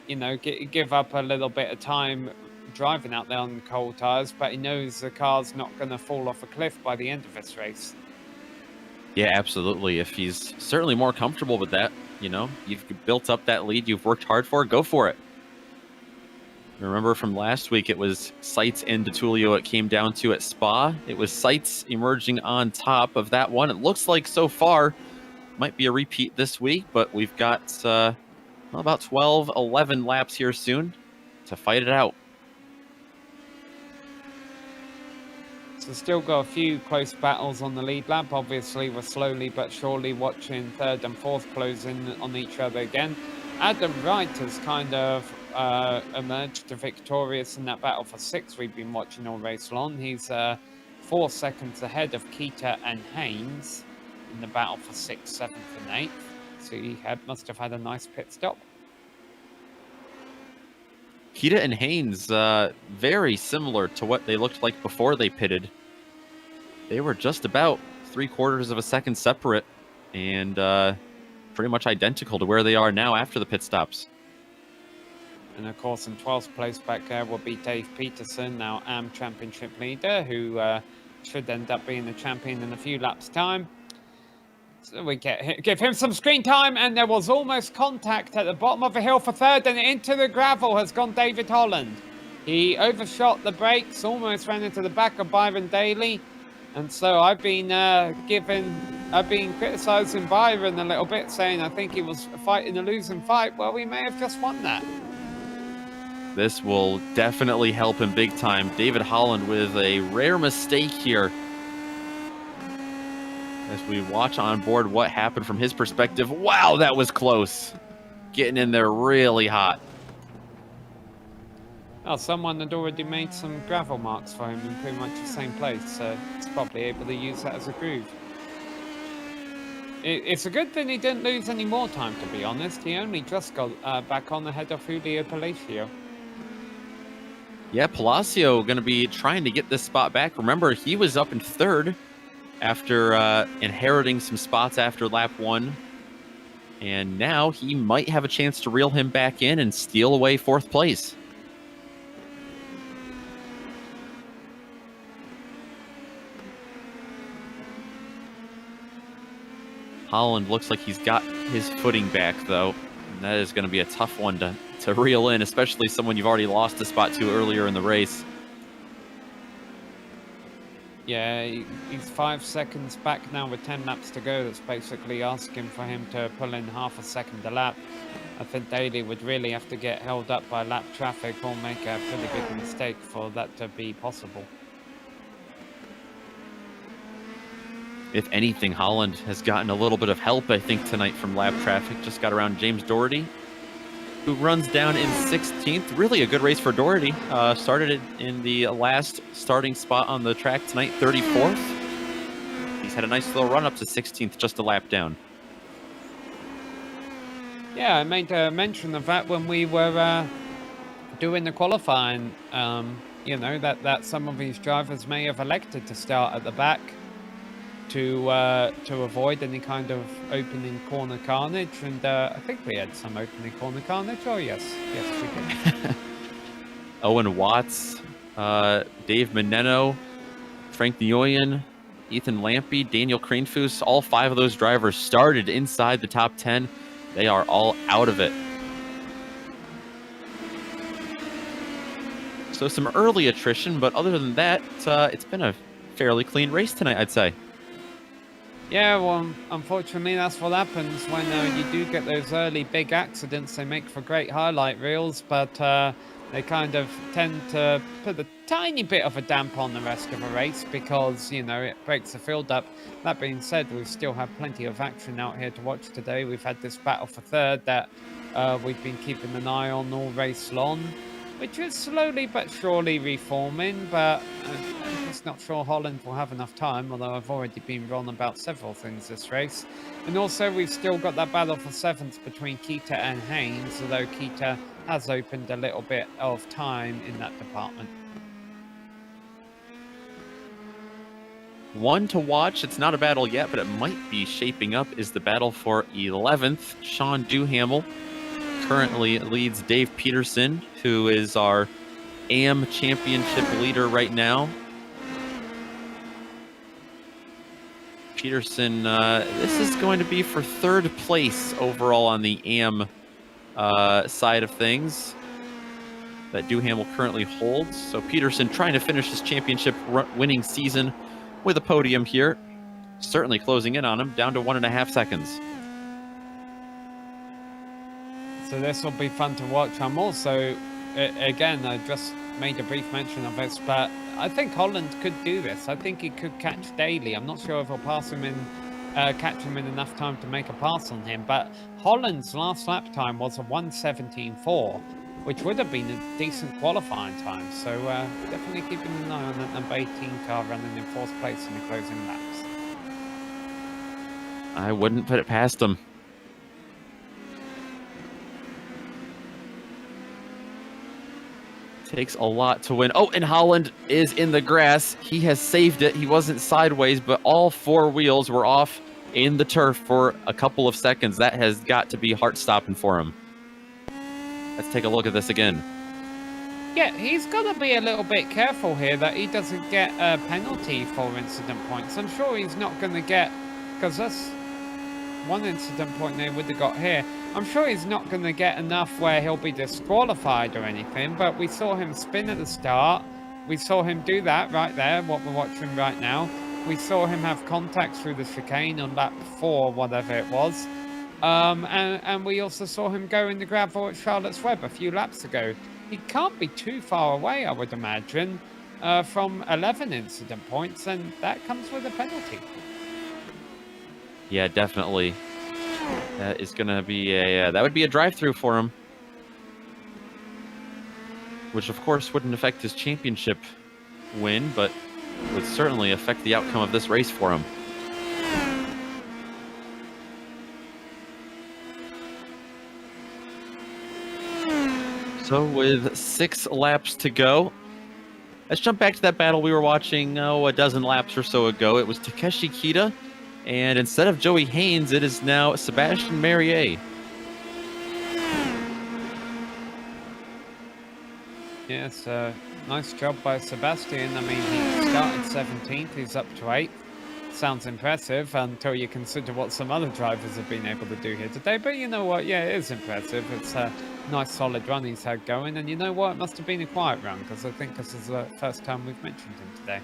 you know, give up a little bit of time driving out there on cold tires, but he knows the car's not going to fall off a cliff by the end of this race. Yeah, absolutely. If he's certainly more comfortable with that, you know, you've built up that lead you've worked hard for, go for it. Remember from last week, it was Sights and DeTulio it came down to at Spa. It was Sights emerging on top of that one. It looks like so far might be a repeat this week, but we've got well, about 12, 11 laps here soon to fight it out. So still got a few close battles on the lead lap. Obviously, we're slowly but surely watching third and fourth closing on each other again. Adam Wright has kind of emerged victorious in that battle for 6 we've been watching all race long. He's 4 seconds ahead of Keita and Haynes in the battle for 6th, 7th, and 8th. So he must have had a nice pit stop. Keita and Haynes, very similar to what they looked like before they pitted. They were just about 3/4 of a second separate and pretty much identical to where they are now after the pit stops. And of course, in 12th place back there will be Dave Peterson, now AM Championship leader, who should end up being the champion in a few laps' time. So we give him some screen time, and there was almost contact at the bottom of the hill for third, and into the gravel has gone David Holland. He overshot the brakes, almost ran into the back of Byron Daly, and so I've been criticising Byron a little bit, saying I think he was fighting a losing fight. Well, we may have just won that. This will definitely help him big time. David Holland with a rare mistake here. As we watch on board what happened from his perspective. Wow, that was close. Getting in there really hot. Well, someone had already made some gravel marks for him in pretty much the same place, so he's probably able to use that as a groove. It's a good thing he didn't lose any more time, to be honest. He only just got back on ahead of Julio Palacio. Yeah, Palacio going to be trying to get this spot back. Remember, he was up in third after inheriting some spots after lap 1. And now he might have a chance to reel him back in and steal away 4th place. Holland looks like he's got his footing back, though. And that is going to be a tough one to reel in, especially someone you've already lost a spot to earlier in the race. Yeah, he's 5 seconds back now with 10 laps to go. That's basically asking for him to pull in half a second a lap. I think Daly would really have to get held up by lap traffic or make a pretty big mistake for that to be possible. If anything, Holland has gotten a little bit of help, I think, tonight from lap traffic. Just got around James Doherty, who runs down in 16th. Really a good race for Doherty. Started in the last starting spot on the track tonight, 34th. He's had a nice little run up to 16th, just a lap down. Yeah, I made a mention of that when we were doing the qualifying. You know, that some of these drivers may have elected to start at the back to avoid any kind of opening corner carnage, and I think we had some opening corner carnage. Oh yes, we did. Owen Watts, Dave Meneno, Frank Nguyen, Ethan Lampy, Daniel Cranefus, all 5 of those drivers started inside the top 10. They are all out of it. So some early attrition, but other than that, it's been a fairly clean race tonight, I'd say. Yeah, well, unfortunately, that's what happens when you do get those early big accidents. They make for great highlight reels, but they kind of tend to put a tiny bit of a damp on the rest of a race because, you know, it breaks the field up. That being said, we still have plenty of action out here to watch today. We've had this battle for third that we've been keeping an eye on all race long, which is slowly but surely reforming, but I'm just not sure Holland will have enough time, although I've already been wrong about several things this race. And also, we've still got that battle for seventh between Keita and Haynes, although Keita has opened a little bit of time in that department. One to watch, it's not a battle yet, but it might be shaping up, is the battle for 11th. Sean Duhamel currently leads Dave Peterson, who is our AM championship leader right now. Peterson, this is going to be for third place overall on the AM side of things that Duhamel currently holds. So Peterson trying to finish his championship winning season with a podium here. Certainly closing in on him, down to 1.5 seconds. So this will be fun to watch. I'm also, again, I just made a brief mention of this, but I think Holland could do this. I think he could catch Daly. I'm not sure if he'll pass him in, catch him in enough time to make a pass on him, but Holland's last lap time was a 1:17.4, which would have been a decent qualifying time. So definitely keeping an eye on that number 18 car running in fourth place in the closing laps. I wouldn't put it past him. Takes a lot to win. Oh, and Holland is in the grass. He has saved it. He wasn't sideways, but all four wheels were off in the turf for a couple of seconds. That has got to be heart-stopping for him. Let's take a look at this again. Yeah, he's got to be a little bit careful here that he doesn't get a penalty for incident points. I'm sure he's not going to get, because that's one incident point they would have got here. I'm sure he's not going to get enough where he'll be disqualified or anything, but we saw him spin at the start. We saw him do that right there, what we're watching right now. We saw him have contact through the chicane on lap 4, whatever it was. And we also saw him go in the gravel at Charlotte's Web a few laps ago. He can't be too far away, I would imagine, from 11 incident points, and that comes with a penalty. Yeah, definitely. That is going to be a that would be a drive-through for him, which of course wouldn't affect his championship win, but would certainly affect the outcome of this race for him. So with 6 laps to go, let's jump back to that battle we were watching a dozen laps or so ago. It was Takeshi Kita, and instead of Joey Haynes, it is now Sebastian Merrier. Yes, nice job by Sebastian. I mean, he started 17th, he's up to 8th. Sounds impressive until you consider what some other drivers have been able to do here today. But you know what? Yeah, it is impressive. It's a nice solid run he's had going. And you know what? It must have been a quiet run, because I think this is the first time we've mentioned him today.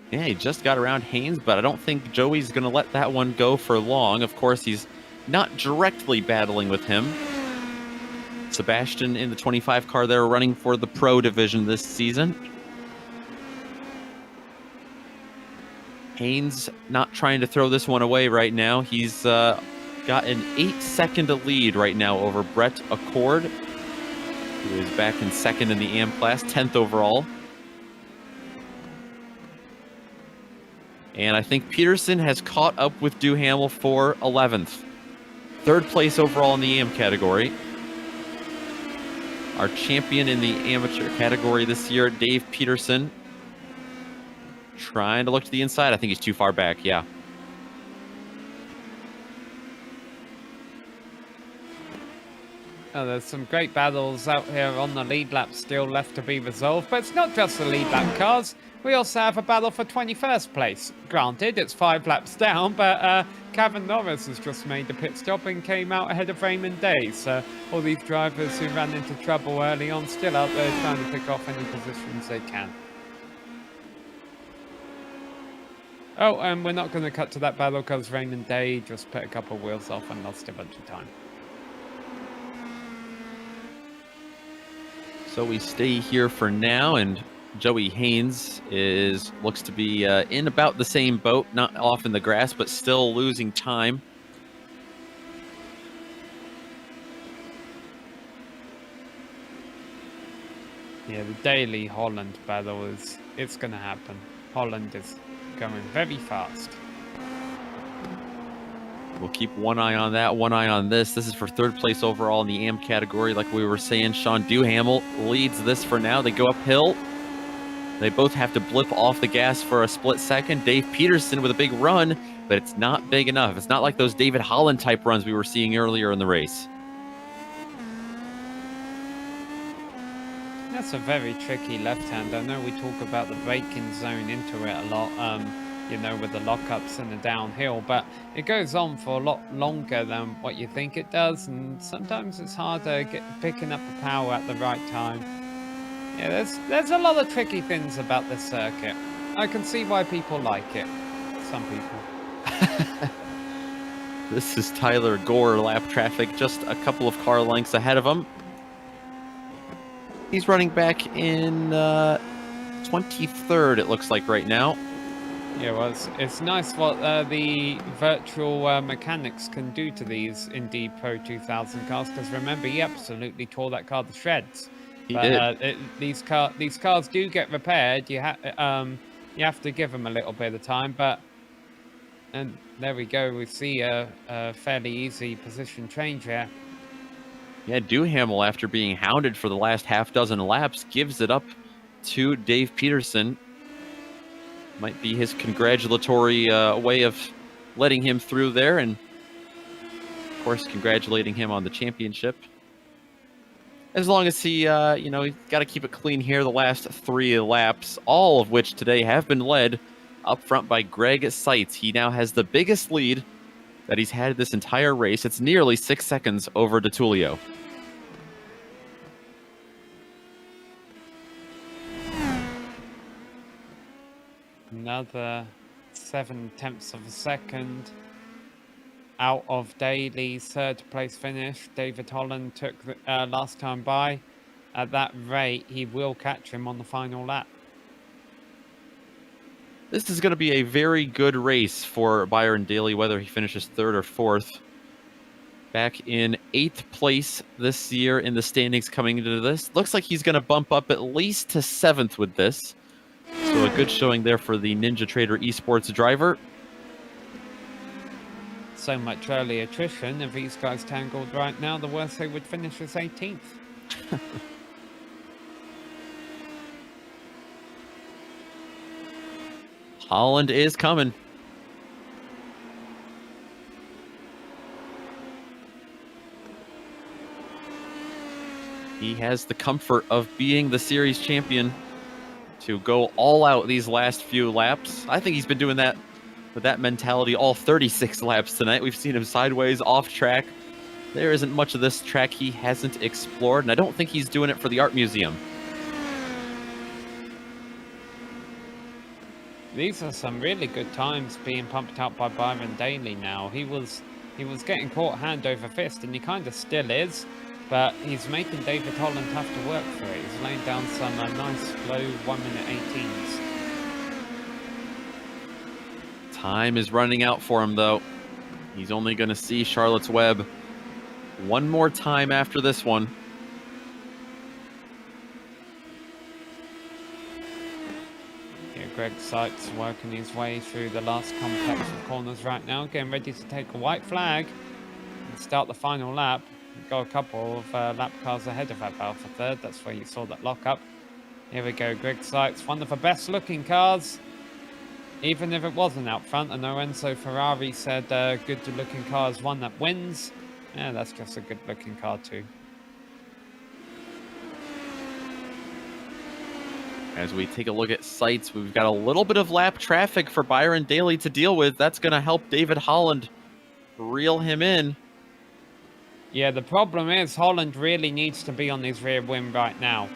Yeah, he just got around Haynes, but I don't think Joey's going to let that one go for long. Of course, he's not directly battling with him. Sebastian in the 25 car there running for the Pro Division this season. Haynes not trying to throw this one away right now. He's got an 8-second lead right now over Brett Accord, who is back in second in the AM class, 10th overall. And I think Peterson has caught up with Duhamel for 11th. Third place overall in the AM category. Our champion in the amateur category this year, Dave Peterson. Trying to look to the inside. I think he's too far back, yeah. Oh, there's some great battles out here on the lead lap still left to be resolved. But it's not just the lead lap cars. We also have a battle for 21st place. Granted, it's 5 laps down, but Kevin Norris has just made the pit stop and came out ahead of Raymond Day. So all these drivers who ran into trouble early on still out there trying to pick off any positions they can. Oh, and we're not going to cut to that battle because Raymond Day just put a couple of wheels off and lost a bunch of time. So we stay here for now, and Joey Haynes looks to be in about the same boat, not off in the grass, but still losing time. Yeah, the daily Holland battle it's going to happen. Holland is going very fast. We'll keep one eye on that, one eye on this. This is for 3rd place overall in the AM category. Like we were saying, Sean Duhamel leads this for now. They go uphill. They both have to blip off the gas for a split second. Dave Peterson with a big run, but it's not big enough. It's not like those David Holland type runs we were seeing earlier in the race. That's a very tricky left-hand. I know we talk about the braking zone into it a lot, you know, with the lockups and the downhill, but it goes on for a lot longer than what you think it does, and sometimes it's harder picking up the power at the right time. Yeah, there's a lot of tricky things about this circuit. I can see why people like it. Some people. This is Tyler Gore lap traffic, just a couple of car lengths ahead of him. He's running back in 23rd, it looks like right now. Yeah, well, it's nice what the virtual mechanics can do to these Indy Pro 2000 cars, because remember, he absolutely tore that car to shreds. He did. These cars do get repaired. You have to give them a little bit of time, and there we go. We see a fairly easy position change here. Yeah, Duhamel, after being hounded for the last half dozen laps, gives it up to Dave Peterson. Might be his congratulatory way of letting him through there, and of course congratulating him on the championship. As long as he, you know, he's got to keep it clean here the last 3 laps, all of which today have been led up front by Greg Seitz. He now has the biggest lead that he's had this entire race. It's nearly 6 seconds over DeTulio. Another 7/10 of a second out of Daly's 3rd place finish. David Holland took the last time by. At that rate, he will catch him on the final lap. This is going to be a very good race for Byron Daly, whether he finishes 3rd or 4th. Back in 8th place this year in the standings coming into this. Looks like he's going to bump up at least to 7th with this. So a good showing there for the NinjaTrader esports driver. So much early attrition. If these guys tangled right now, the worst they would finish is 18th. Holland is coming. He has the comfort of being the series champion to go all out these last few laps. I think he's been doing that with that mentality all 36 laps tonight. We've seen him sideways, off track. There isn't much of this track he hasn't explored, and I don't think he's doing it for the art museum. These are some really good times being pumped out by Byron Daly now. He was getting caught hand over fist, and he kind of still is, but he's making David Holland have to work for it. He's laying down some nice slow 1:18s. Time is running out for him, though. He's only going to see Charlotte's Web one more time after this one. Greg Seitz working his way through the last complex of corners right now, getting ready to take a white flag and start the final lap. We've got a couple of lap cars ahead of that battle for 3rd. That's where you saw that lockup. Here we go, Greg Seitz, one of the best looking cars, even if it wasn't out front. I know Enzo Ferrari said good looking car is one that wins. Yeah, that's just a good looking car too. As we take a look at sights, we've got a little bit of lap traffic for Byron Daly to deal with. That's going to help David Holland reel him in. Yeah, the problem is Holland really needs to be on his rear wing right now.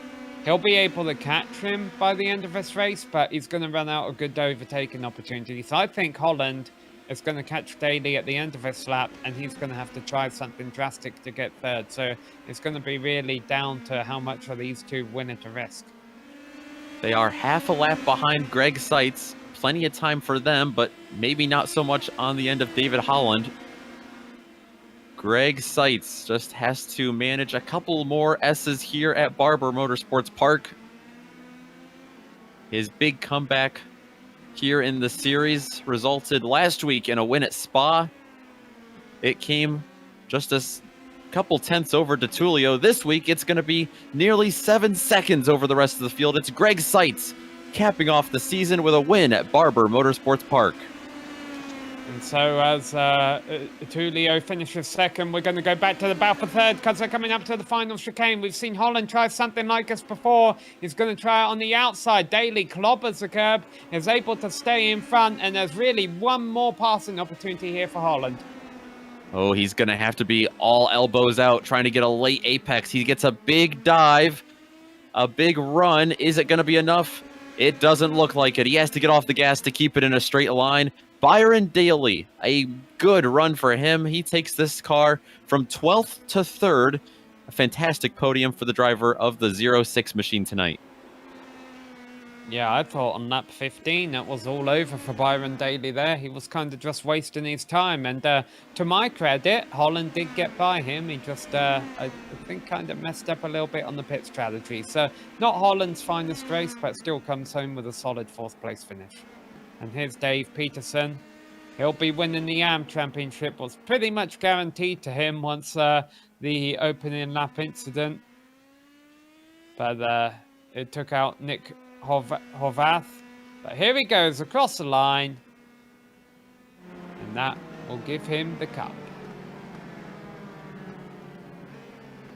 He'll be able to catch him by the end of this race, but he's going to run out of good overtaking opportunities. So I think Holland is going to catch Daly at the end of this lap, and he's going to have to try something drastic to get third. So it's going to be really down to how much are these two willing to risk. They are half a lap behind Greg Seitz. Plenty of time for them, but maybe not so much on the end of David Holland. Greg Seitz just has to manage a couple more S's here at Barber Motorsports Park. His big comeback here in the series resulted last week in a win at Spa. It came just a couple tenths over DeTulio. This week, it's going to be nearly 7 seconds over the rest of the field. It's Greg Seitz capping off the season with a win at Barber Motorsports Park. And so as Tulio finishes second, we're going to go back to the battle for third because they're coming up to the final chicane. We've seen Holland try something like this before. He's going to try it on the outside. Daly clobbers the curb, is able to stay in front, and there's really one more passing opportunity here for Holland. Oh, he's going to have to be all elbows out trying to get a late apex. He gets a big dive, a big run. Is it going to be enough? It doesn't look like it. He has to get off the gas to keep it in a straight line. Byron Daly, a good run for him. He takes this car from 12th to 3rd. A fantastic podium for the driver of the 06 machine tonight. Yeah, I thought on lap 15 that was all over for Byron Daly there. He was kind of just wasting his time. And to my credit, Holland did get by him. He just, I think, kind of messed up a little bit on the pit strategy. So not Holland's finest race, but still comes home with a solid 4th place finish. And here's Dave Peterson. He'll be winning the AM Championship. Was pretty much guaranteed to him once the opening lap incident. But it took out Nick Horvath. But here he goes across the line. And that will give him the cup.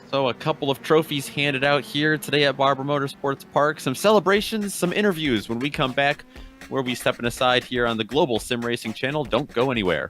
So a couple of trophies handed out here today at Barber Motorsports Park. Some celebrations, some interviews when we come back. Where we stepping aside here on the Global Sim Racing channel. Don't go anywhere.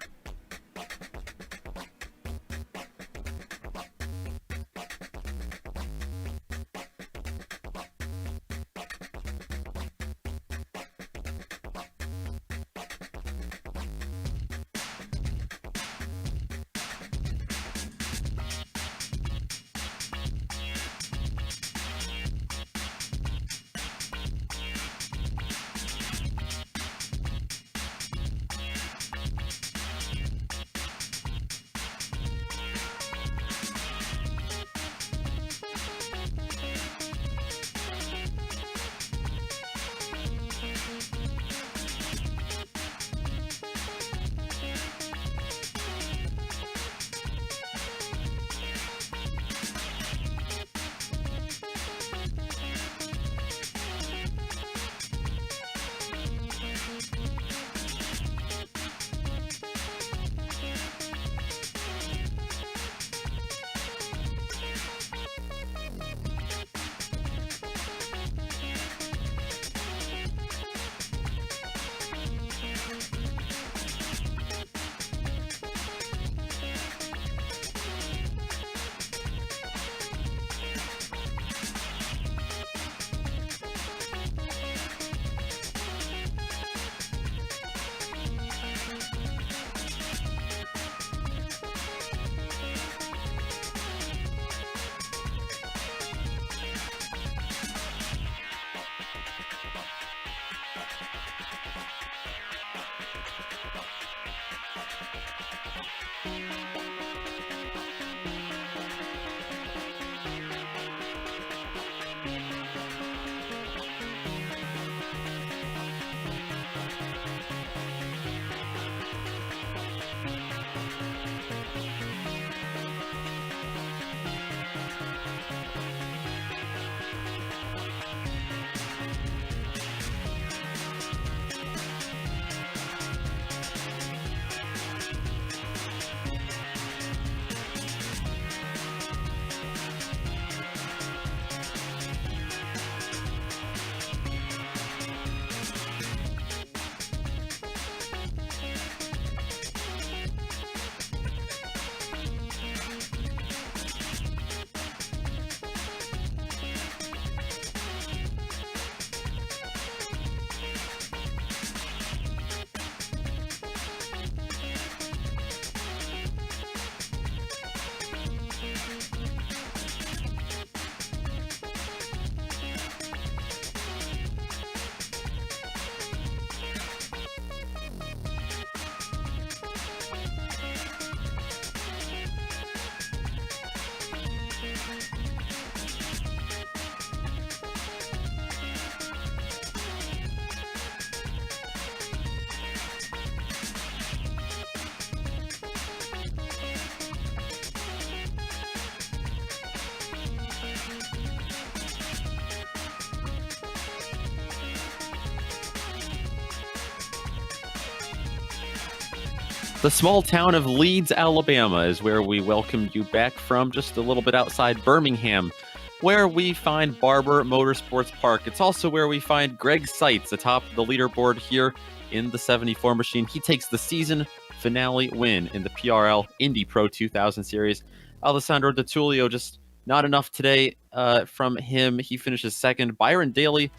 The small town of Leeds, Alabama is where we welcome you back from, just a little bit outside Birmingham, where we find Barber Motorsports Park. It's also where we find Greg Seitz atop the leaderboard here in the 74 machine. He takes the season finale win in the PRL Indy Pro 2000 Series. Alessandro DiTullio, just not enough today from him. He finishes second. Byron Daly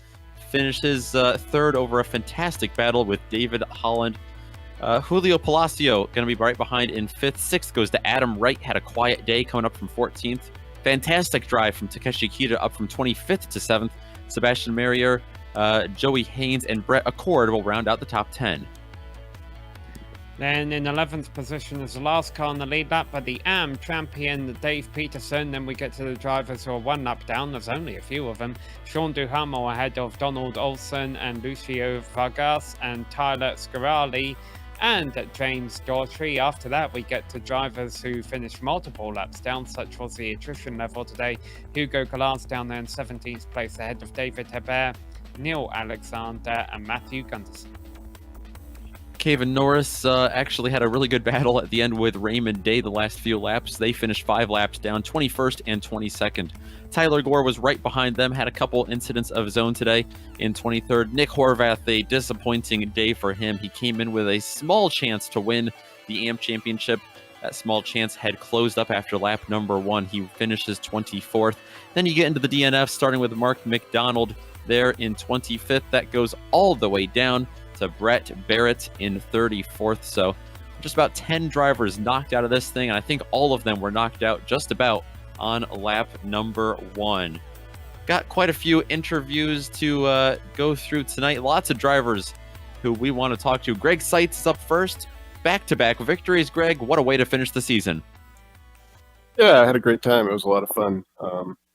finishes third over a fantastic battle with David Holland. Julio Palacio going to be right behind in fifth. Sixth goes to Adam Wright. Had a quiet day coming up from 14th. Fantastic drive from Takeshi Kita up from 25th to 7th. Sebastian Merrier, Joey Haynes, and Brett Accord will round out the top 10. Then in 11th position is the last car on the lead lap by the AM champion, Dave Peterson. Then we get to the drivers who are one lap down. There's only a few of them. Sean Duhamel ahead of Donald Olsen and Lucio Vargas and Tyler Scarali and James Daughtry. After that, we get to drivers who finished multiple laps down, such was the attrition level today. Hugo Gallas down there in 17th place ahead of David Hebert, Neil Alexander and Matthew Gunderson. Kevin Norris actually had a really good battle at the end with Raymond Day the last few laps. They finished 5 laps down, 21st and 22nd. Tyler Gore was right behind them, had a couple incidents of his own today in 23rd. Nick Horvath, a disappointing day for him. He came in with a small chance to win the AMP Championship. That small chance had closed up after lap number 1. He finishes 24th. Then you get into the DNF, starting with Mark McDonald there in 25th. That goes all the way down to Brett Barrett in 34th. So just about 10 drivers knocked out of this thing, and I think all of them were knocked out just about on lap number 1. Got quite a few interviews to go through tonight. Lots of drivers who we want to talk to. Greg Seitz is up first. Back-to-back victories. Greg, what a way to finish the season. Yeah, I had a great time. It was a lot of fun.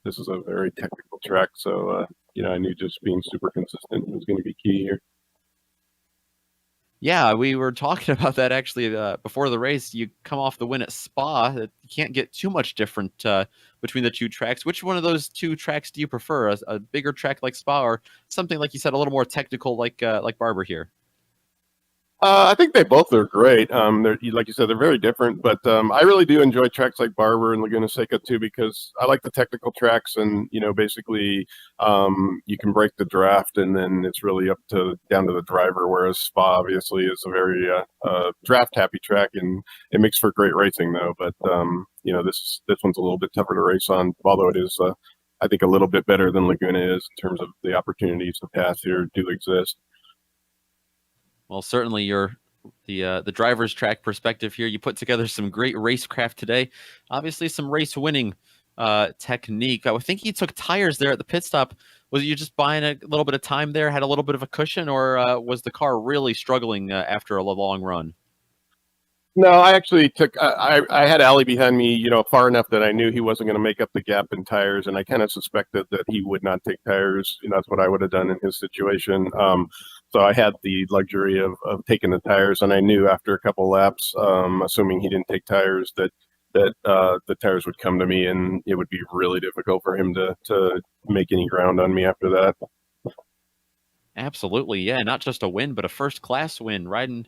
This is a very technical track, so I knew just being super consistent was going to be key here. Yeah, we were talking about that actually before the race. You come off the win at Spa. You can't get too much different between the two tracks. Which one of those two tracks do you prefer? A bigger track like Spa, or something like you said, a little more technical like Barber here? I think they both are great. They're, like you said, they're very different, but I really do enjoy tracks like Barber and Laguna Seca too, because I like the technical tracks, and basically you can break the draft, and then it's really down to the driver. Whereas Spa obviously is a very draft happy track, and it makes for great racing though. But this one's a little bit tougher to race on, although it is I think a little bit better than Laguna is in terms of the opportunities to pass here do exist. Well, certainly the driver's track perspective here. You put together some great racecraft today. Obviously, some race winning technique. I think you took tires there at the pit stop. Was you just buying a little bit of time there, had a little bit of a cushion, or was the car really struggling after a long run? No, I actually took. I had Ali behind me, far enough that I knew he wasn't going to make up the gap in tires, and I kind of suspected that he would not take tires. That's what I would have done in his situation. So I had the luxury of taking the tires, and I knew after a couple laps, assuming he didn't take tires, that the tires would come to me, and it would be really difficult for him to make any ground on me after that. Absolutely, yeah. Not just a win, but a first-class win, riding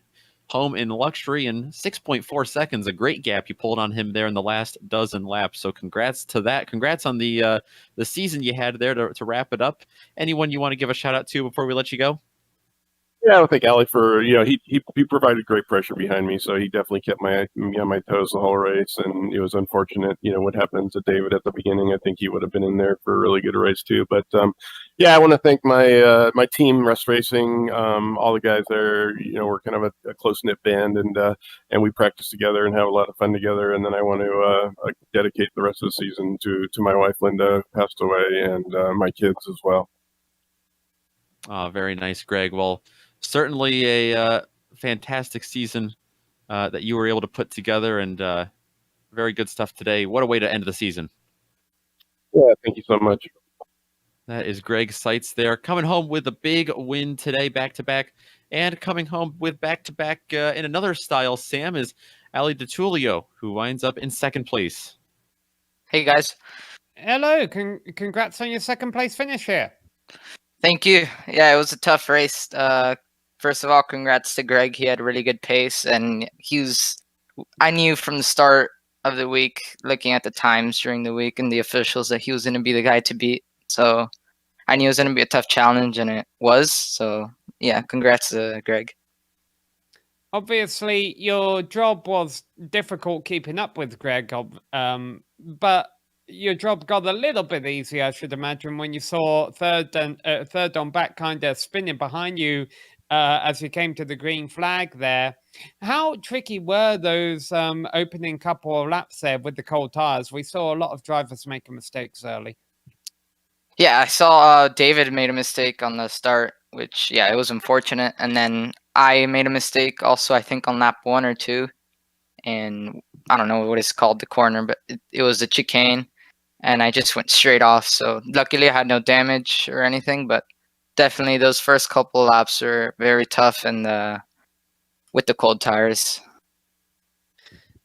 home in luxury in 6.4 seconds. A great gap you pulled on him there in the last dozen laps. So congrats to that. Congrats on the season you had there to wrap it up. Anyone you want to give a shout out to before we let you go? Yeah, I would thank Ali for he provided great pressure behind me, so he definitely kept me on my toes the whole race. And it was unfortunate, what happened to David at the beginning. I think he would have been in there for a really good race too. But I want to thank my team, Rest Racing, all the guys there. We're kind of a close knit band, and we practice together and have a lot of fun together. And then I want to dedicate the rest of the season to my wife Linda, who passed away, and my kids as well. Oh, very nice, Greg. Well, certainly a fantastic season that you were able to put together, and very good stuff today. What a way to end the season. Yeah, thank you so much. That is Greg Seitz there, coming home with a big win today, back-to-back, and coming home with back-to-back in another style, Sam, is Ali DiTullio, who winds up in second place. Hey, guys. Hello. Congrats on your second place finish here. Thank you. Yeah, it was a tough race. first of all, congrats to Greg. He had a really good pace, and I knew from the start of the week, looking at the times during the week and the officials, that he was going to be the guy to beat. So I knew it was going to be a tough challenge, and it was. So yeah, congrats to Greg. Obviously, your job was difficult keeping up with Greg, but your job got a little bit easier, I should imagine, when you saw third on back kind of spinning behind you as you came to the green flag there. How tricky were those opening couple of laps there with the cold tires? We saw a lot of drivers making mistakes early. Yeah, I saw David made a mistake on the start, which, yeah, it was unfortunate. And then I made a mistake also, I think, on lap 1 or 2. And I don't know what it's called, the corner, but it was a chicane. And I just went straight off. So luckily I had no damage or anything, but definitely those first couple laps are very tough and with the cold tires.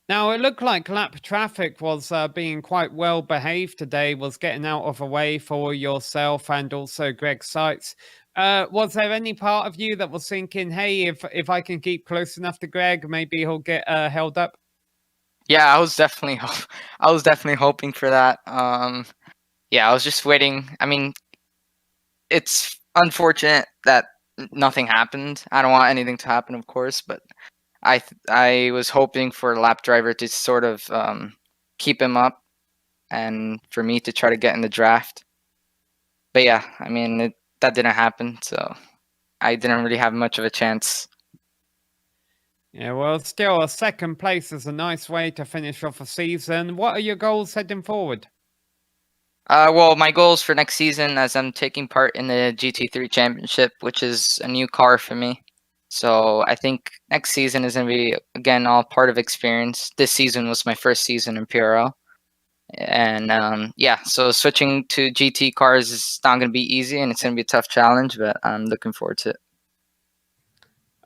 Now, it looked like lap traffic was being quite well behaved today, was getting out of the way for yourself and also Greg Seitz. Was there any part of you that was thinking, hey, if I can keep close enough to Greg, maybe he'll get held up? Yeah, I was definitely hoping for that. Yeah, I was just waiting. I mean, it's unfortunate that nothing happened. I don't want anything to happen, of course, but I was hoping for a lap driver to sort of keep him up and for me to try to get in the draft. But yeah, I mean, that didn't happen, so I didn't really have much of a chance. Yeah, well, still, a second place is a nice way to finish off a season. What are your goals heading forward? Well, my goals for next season, as I'm taking part in the GT3 Championship, which is a new car for me. So I think next season is going to be, again, all part of experience. This season was my first season in PRL. And yeah, so switching to GT cars is not going to be easy, and it's going to be a tough challenge, but I'm looking forward to it.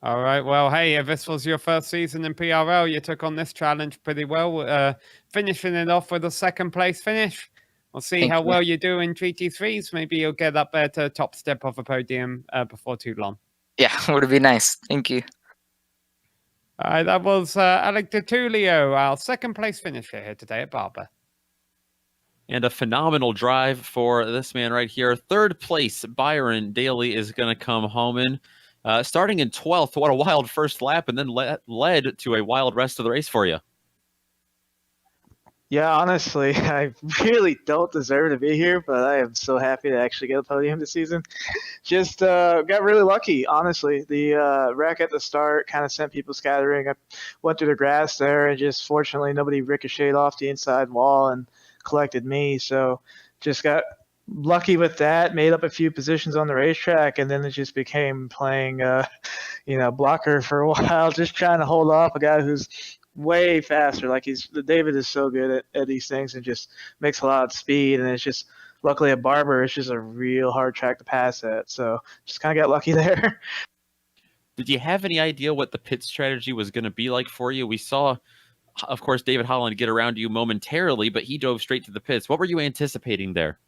All right. Well, hey, if this was your first season in PRL, you took on this challenge pretty well, finishing it off with a second place finish. We'll see Thank how you. well you do in GT3s. Maybe you'll get up there to top step of a podium before too long. Yeah, would be nice. Thank you. All right, that was Alec DiTullio, our second place finisher here today at Barber. And a phenomenal drive for this man right here. Third place, Byron Daly is going to come home in. Starting in 12th, what a wild first lap, and then led to a wild rest of the race for you. Yeah, honestly, I really don't deserve to be here, but I am so happy to actually get a podium this season. Just got really lucky, honestly. The wreck at the start kind of sent people scattering. I went through the grass there, and just fortunately nobody ricocheted off the inside wall and collected me. So just got lucky with that, made up a few positions on the racetrack, and then it just became playing, blocker for a while, just trying to hold off a guy who's way faster. Like David is so good at these things and just makes a lot of speed. And it's just luckily at Barber, it's just a real hard track to pass at. So just kind of got lucky there. Did you have any idea what the pit strategy was going to be like for you? We saw, of course, David Holland get around you momentarily, but he dove straight to the pits. What were you anticipating there?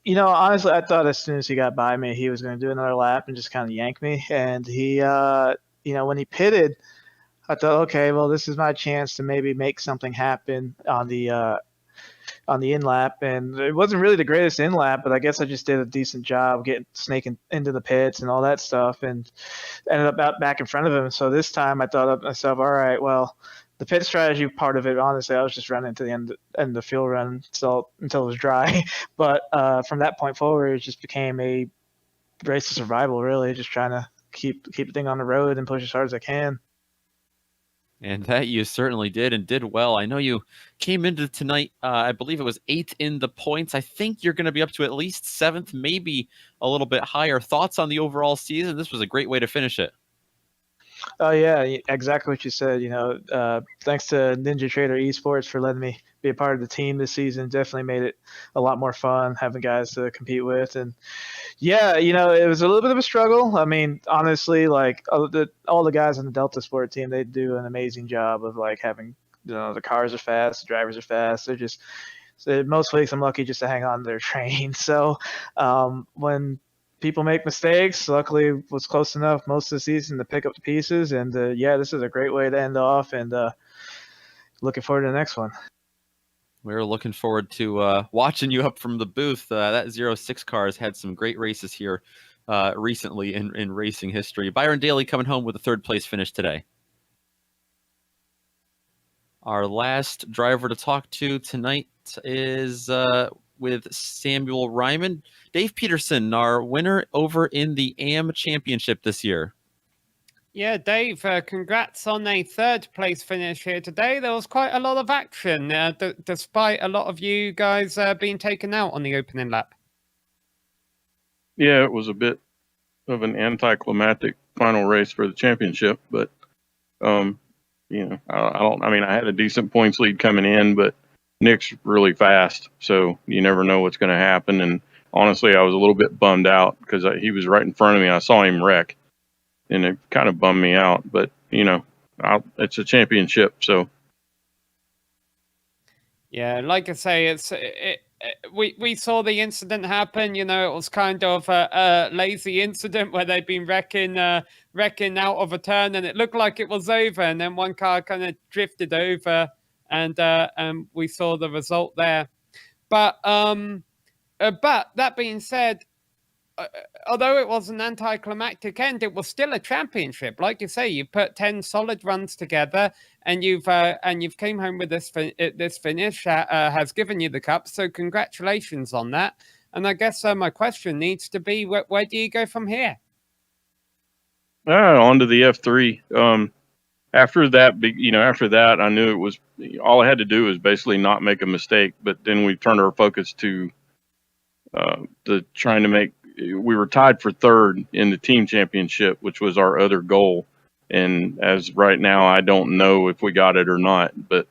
Honestly, I thought as soon as he got by me, he was going to do another lap and just kind of yank me. And he, when he pitted, I thought, okay, well, this is my chance to maybe make something happen on the in lap, and it wasn't really the greatest in lap, but I guess I just did a decent job snaking into the pits and all that stuff, and ended up back in front of him. So this time I thought of myself, all right, well, the pit strategy part of it, honestly, I was just running to the end of the field run until it was dry. But from that point forward, it just became a race to survival, really, just trying to keep the thing on the road and push as hard as I can. And that you certainly did, and did well. I know you came into tonight, I believe it was 8th in the points. I think you're going to be up to at least 7th, maybe a little bit higher. Thoughts on the overall season? This was a great way to finish it. Oh, yeah, exactly what you said. Thanks to NinjaTrader Esports for letting me be a part of the team this season. Definitely made it a lot more fun having guys to compete with. And yeah, it was a little bit of a struggle. I mean, honestly, like all the guys on the Delta Sport team, they do an amazing job of like having, the cars are fast, the drivers are fast. Most weeks I'm lucky just to hang on to their train. So when people make mistakes. Luckily, was close enough most of the season to pick up the pieces. And this is a great way to end off. And looking forward to the next one. We're looking forward to watching you up from the booth. That 06 car has had some great races here recently in racing history. Byron Daly coming home with a third place finish today. Our last driver to talk to tonight is with Samuel Ryman. Dave Peterson, our winner over in the AM Championship this year. Yeah, Dave, congrats on a third place finish here today. There was quite a lot of action, despite a lot of you guys being taken out on the opening lap. Yeah, it was a bit of an anticlimactic final race for the championship, but I had a decent points lead coming in, but Nick's really fast, so you never know what's going to happen. And honestly, I was a little bit bummed out because he was right in front of me. I saw him wreck, and it kind of bummed me out. But it's a championship, so yeah, like I say, we saw the incident happen. It was kind of a lazy incident where they'd been wrecking out of a turn, and it looked like it was over, and then one car kind of drifted over, and we saw the result there. But that being said, although it was an anticlimactic end, it was still a championship. Like you say, you put 10 solid runs together, and you've came home with this finish has given you the cup. So congratulations on that. And I guess my question needs to be, where do you go from here? On to the F3. After that, I knew it was all I had to do was basically not make a mistake. But then we turned our focus to trying to make. We were tied for third in the team championship, which was our other goal. And as right now, I don't know if we got it or not, but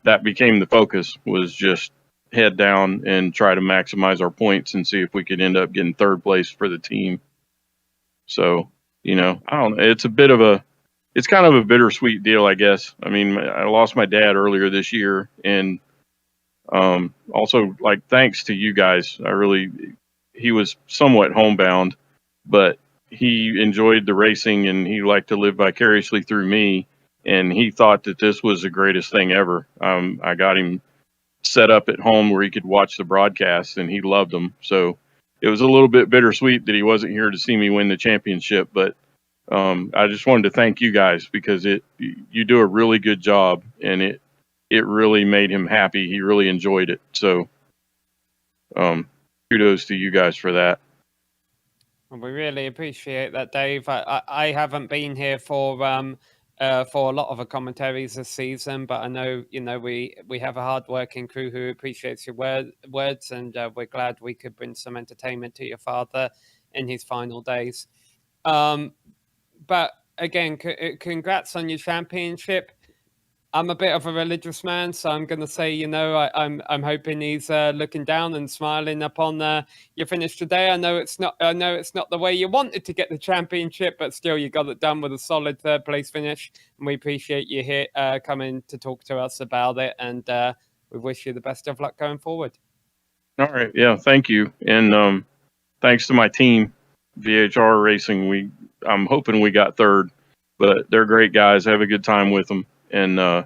that became the focus, was just head down and try to maximize our points and see if we could end up getting third place for the team. So, I don't know. It's kind of a bittersweet deal, I guess. I mean, I lost my dad earlier this year, and also, thanks to you guys, he was somewhat homebound, but he enjoyed the racing and he liked to live vicariously through me. And he thought that this was the greatest thing ever. I got him set up at home where he could watch the broadcasts, and he loved them. So it was a little bit bittersweet that he wasn't here to see me win the championship. But I just wanted to thank you guys, because you do a really good job, and it really made him happy. He really enjoyed it. So, kudos to you guys for that. Well, we really appreciate that, Dave. I haven't been here for a lot of the commentaries this season, but I know we have a hard-working crew who appreciates your words, and we're glad we could bring some entertainment to your father in his final days. But again, congrats on your championship. I'm a bit of a religious man, so I'm going to say, I'm hoping he's looking down and smiling upon your finish today. I know it's not the way you wanted to get the championship, but still, you got it done with a solid third place finish, and we appreciate you here coming to talk to us about it, and we wish you the best of luck going forward. All right, yeah, thank you, and thanks to my team, VHR Racing. I'm hoping we got third, but they're great guys. Have a good time with them. And the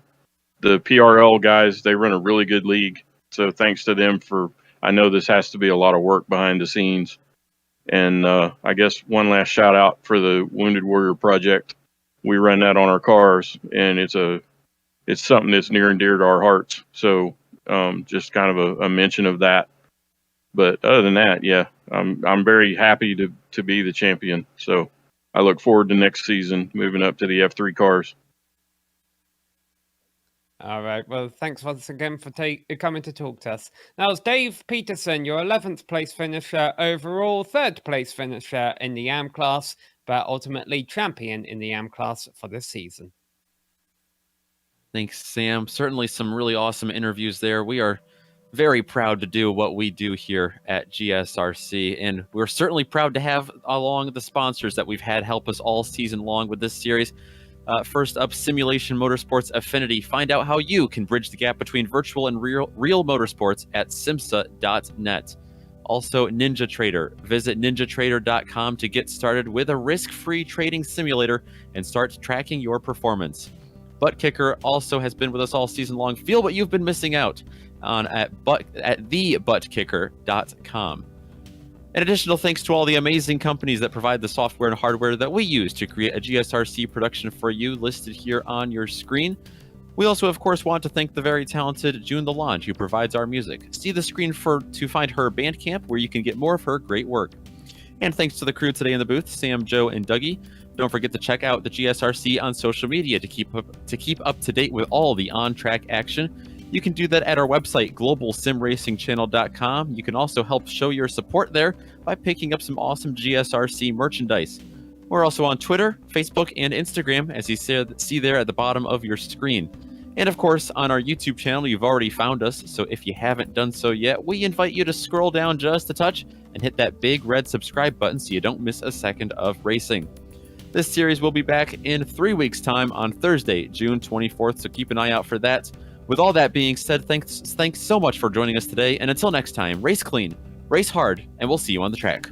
PRL guys, they run a really good league. So thanks to them I know this has to be a lot of work behind the scenes. And I guess one last shout out for the Wounded Warrior Project. We run that on our cars, and it's something that's near and dear to our hearts. So just kind of a mention of that. But other than that, yeah, I'm very happy to be the champion. So I look forward to next season, moving up to the F3 cars. All right. Well, thanks once again for coming to talk to us. Now, it's Dave Peterson, your 11th place finisher overall, 3rd place finisher in the AM class, but ultimately champion in the AM class for this season. Thanks, Sam. Certainly some really awesome interviews there. We are very proud to do what we do here at GSRC, and we're certainly proud to have along the sponsors that we've had help us all season long with this series. First up, Simulation Motorsports Affinity. Find out how you can bridge the gap between virtual and real motorsports at SIMMSA.net. Also, NinjaTrader. Visit ninjatrader.com to get started with a risk-free trading simulator and start tracking your performance. Butt Kicker also has been with us all season long. Feel what you've been missing out at thebuttkicker.com. An additional thanks to all the amazing companies that provide the software and hardware that we use to create a GSRC production for you, listed here on your screen. We also, of course, want to thank the very talented June the Launch, who provides our music. See the screen to find her Bandcamp, where you can get more of her great work. And thanks to the crew today in the booth, Sam, Joe, and Dougie. Don't forget to check out the GSRC on social media to keep up to date with all the on-track action. You can do that at our website, globalsimracingchannel.com. You can also help show your support there by picking up some awesome GSRC merchandise. We're also on Twitter, Facebook, and Instagram, as you see there at the bottom of your screen. And of course, on our YouTube channel, you've already found us, so if you haven't done so yet, we invite you to scroll down just a touch and hit that big red subscribe button so you don't miss a second of racing. This series will be back in 3 weeks' time on Thursday, June 24th, so keep an eye out for that. With all that being said, thanks so much for joining us today, and until next time, race clean, race hard, and we'll see you on the track.